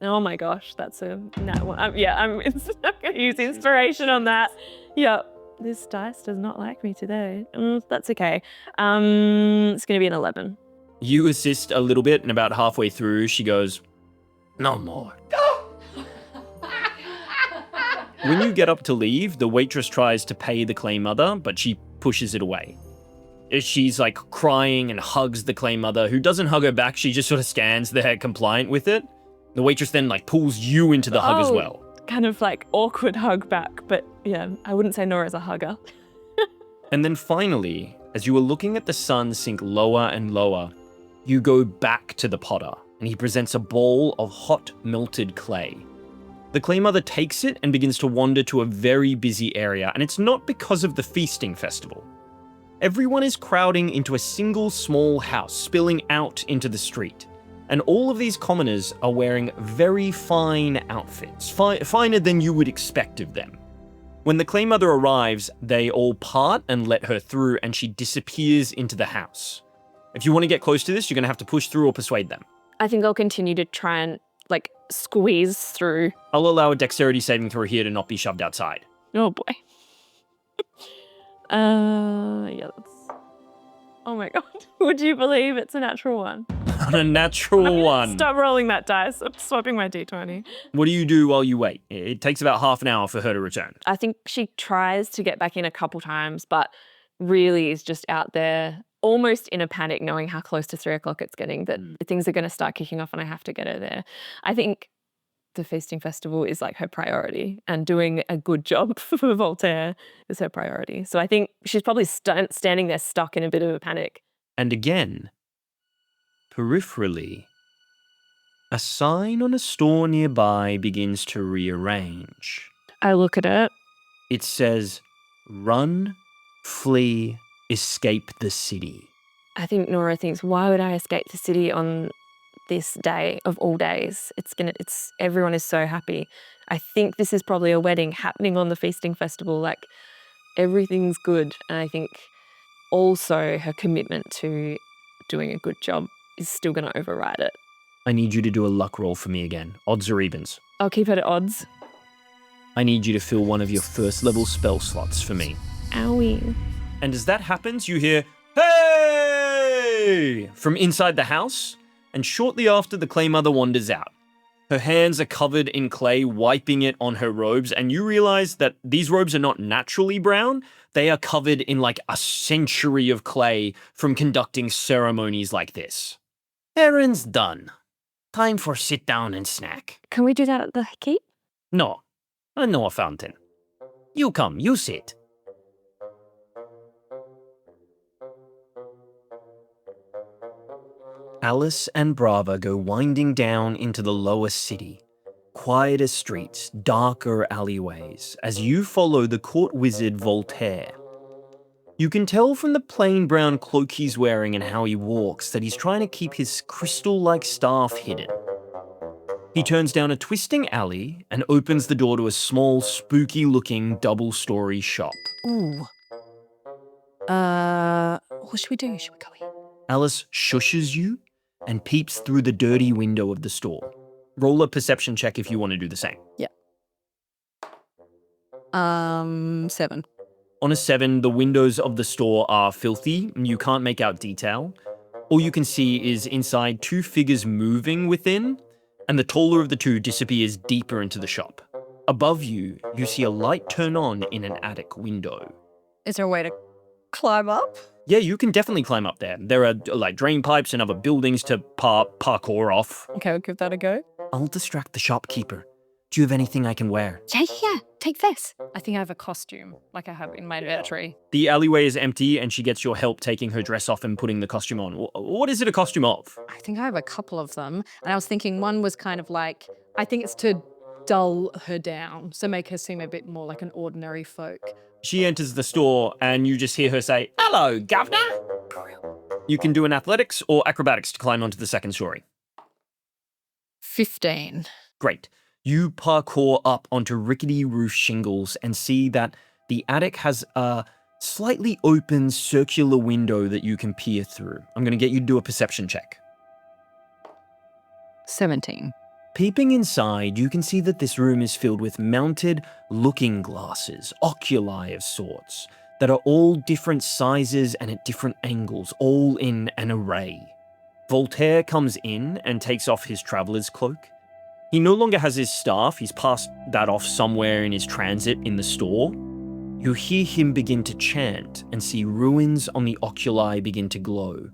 Oh my gosh, that's a nat one. I'm going to use inspiration on that. Yep, this dice does not like me today. That's okay. It's going to be an 11. You assist a little bit, and about halfway through, she goes, "No more." When you get up to leave, the waitress tries to pay the Clay Mother, but she pushes it away. She's like crying and hugs the Clay Mother, who doesn't hug her back. She just sort of stands there compliant with it. The waitress then pulls you into the hug as well. Kind of like awkward hug back, but yeah, I wouldn't say Norah's a hugger. And then finally, as you are looking at the sun sink lower and lower, you go back to the potter, and he presents a bowl of hot melted clay. The Clay Mother takes it and begins to wander to a very busy area, and it's not because of the feasting festival. Everyone is crowding into a single small house, spilling out into the street. And all of these commoners are wearing very fine outfits, finer than you would expect of them. When the Clay Mother arrives, they all part and let her through, and she disappears into the house. If you want to get close to this, you're going to have to push through or persuade them. I think I'll continue to try and squeeze through. I'll allow a dexterity saving throw here to not be shoved outside. Oh boy. That's... Oh my god. Would you believe it's a natural one? On a natural one. Stop rolling that dice. I'm swapping my d20. What do you do while you wait? It takes about half an hour for her to return. I think she tries to get back in a couple times, but really is just out there almost in a panic, knowing how close to 3 o'clock it's getting, that things are going to start kicking off and I have to get her there. I think the feasting festival is like her priority, and doing a good job for Voltaire is her priority. So I think she's probably standing there stuck in a bit of a panic. And again, peripherally, a sign on a store nearby begins to rearrange. I look at it. It says, "Run, flee, escape the city." I think Norah thinks, why would I escape the city on this day of all days? Everyone is so happy. I think this is probably a wedding happening on the feasting festival. Like, everything's good. And I think also her commitment to doing a good job is still going to override it. I need you to do a luck roll for me again. Odds or evens? I'll keep it at odds. I need you to fill one of your first level spell slots for me. Owie. And as that happens, you hear, "Hey!" from inside the house, and shortly after, the Clay Mother wanders out. Her hands are covered in clay, wiping it on her robes, and you realize that these robes are not naturally brown. They are covered in like a century of clay from conducting ceremonies like this. Errand's done. Time for sit down and snack. Can we do that at the keep? No, I know a fountain. You come, you sit. Alice and Brava go winding down into the lower city. Quieter streets, darker alleyways, as you follow the court wizard Voltaire. You can tell from the plain brown cloak he's wearing and how he walks that he's trying to keep his crystal-like staff hidden. He turns down a twisting alley and opens the door to a small, spooky-looking double-story shop. Ooh. What should we do? Should we go in? Alice shushes you and peeps through the dirty window of the store. Roll a perception check if you want to do the same. Yeah. 7. On a 7, the windows of the store are filthy and you can't make out detail. All you can see is inside 2 figures moving within, and the taller of the 2 disappears deeper into the shop. Above you, you see a light turn on in an attic window. Is there a way to climb up? Yeah, you can definitely climb up there. There are like drain pipes and other buildings to parkour off. Okay, we'll give that a go. I'll distract the shopkeeper. Do you have anything I can wear? Yeah. Take this. I think I have a costume, like I have in my inventory. The alleyway is empty and she gets your help taking her dress off and putting the costume on. What is it a costume of? I think I have a couple of them. And I was thinking one was kind of like, I think it's to dull her down, so make her seem a bit more like an ordinary folk. She enters the store and you just hear her say, "Hello, governor." You can do an athletics or acrobatics to climb onto the second story. 15. Great. You parkour up onto rickety roof shingles and see that the attic has a slightly open circular window that you can peer through. I'm going to get you to do a perception check. 17. Peeping inside, you can see that this room is filled with mounted looking glasses, oculi of sorts, that are all different sizes and at different angles, all in an array. Voltaire comes in and takes off his traveller's cloak. He no longer has his staff, he's passed that off somewhere in his transit in the store. You hear him begin to chant and see ruins on the oculi begin to glow.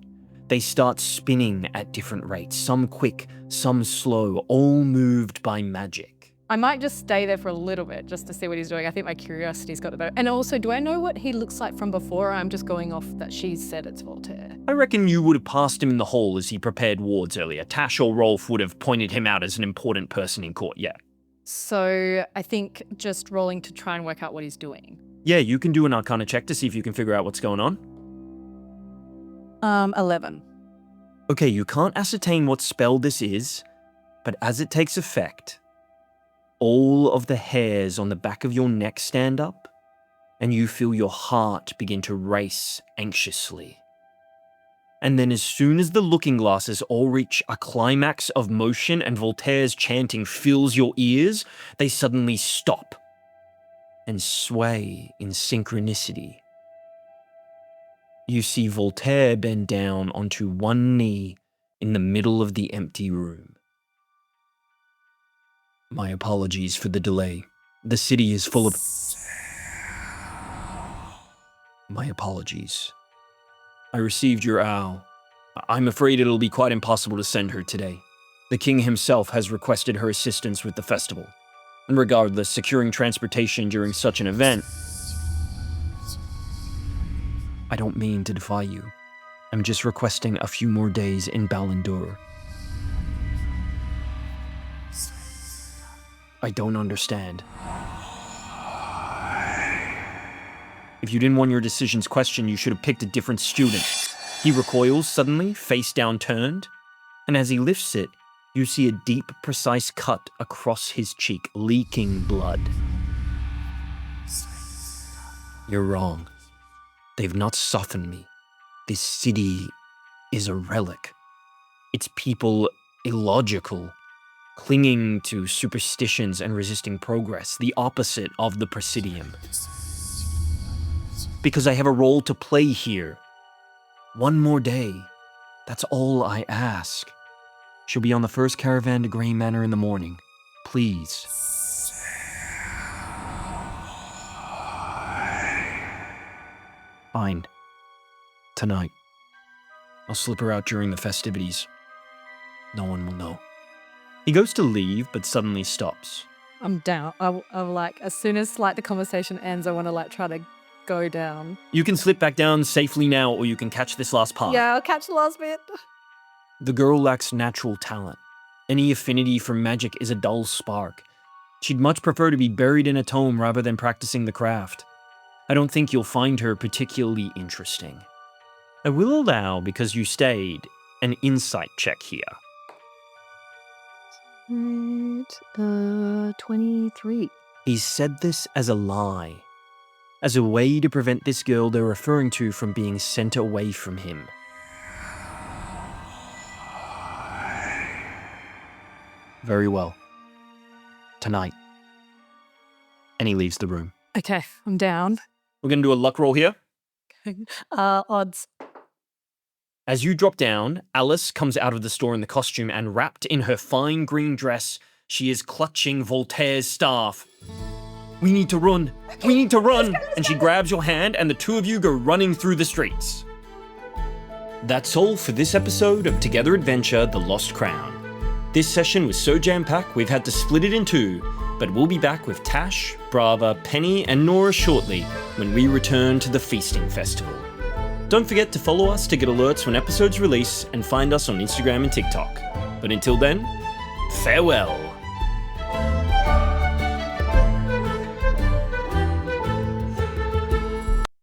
They start spinning at different rates, some quick, some slow, all moved by magic. I might just stay there for a little bit just to see what he's doing. I think my curiosity's got the better. And also, do I know what he looks like from before? Or I'm just going off that she said it's Voltaire. I reckon you would have passed him in the hall as he prepared wards earlier. Tash or Rolf would have pointed him out as an important person in court, yeah. So I think just rolling to try and work out what he's doing. Yeah, you can do an Arcana check to see if you can figure out what's going on. 11. Okay, you can't ascertain what spell this is, but as it takes effect, all of the hairs on the back of your neck stand up, and you feel your heart begin to race anxiously. And then as soon as the looking glasses all reach a climax of motion and Voltaire's chanting fills your ears, they suddenly stop and sway in synchronicity. You see Voltaire bend down onto one knee in the middle of the empty room. My apologies for the delay. The city is full of... My apologies. I received your owl. I'm afraid it'll be quite impossible to send her today. The king himself has requested her assistance with the festival. And regardless, securing transportation during such an event... I don't mean to defy you. I'm just requesting a few more days in Ballandur. I don't understand. If you didn't want your decisions questioned, you should have picked a different student. He recoils suddenly, face down turned, and as he lifts it, you see a deep, precise cut across his cheek, leaking blood. You're wrong. They've not softened me. This city is a relic. Its people illogical, clinging to superstitions and resisting progress, the opposite of the Presidium. Because I have a role to play here. One more day. That's all I ask. She'll be on the first caravan to Grey Manor in the morning. Please. Fine. Tonight. I'll slip her out during the festivities. No one will know. He goes to leave, but suddenly stops. I'm down. I'm like, as soon as like the conversation ends, I want to like try to go down. You can slip back down safely now, or you can catch this last part. Yeah, I'll catch the last bit. The girl lacks natural talent. Any affinity for magic is a dull spark. She'd much prefer to be buried in a tome rather than practicing the craft. I don't think you'll find her particularly interesting. I will allow, because you stayed, an insight check here. 23. He said this as a lie. As a way to prevent this girl they're referring to from being sent away from him. Very well. Tonight. And he leaves the room. Okay, I'm down. We're going to do a luck roll here. Odds. As you drop down, Alice comes out of the store in the costume and wrapped in her fine green dress, she is clutching Voltaire's staff. We need to run. We need to run. And she grabs your hand and the two of you go running through the streets. That's all for this episode of Together Adventure, The Lost Crown. This session was so jam-packed we've had to split it in two, but we'll be back with Tash, Brava, Penny, and Norah shortly when we return to the Feasting Festival. Don't forget to follow us to get alerts when episodes release and find us on Instagram and TikTok. But until then, farewell.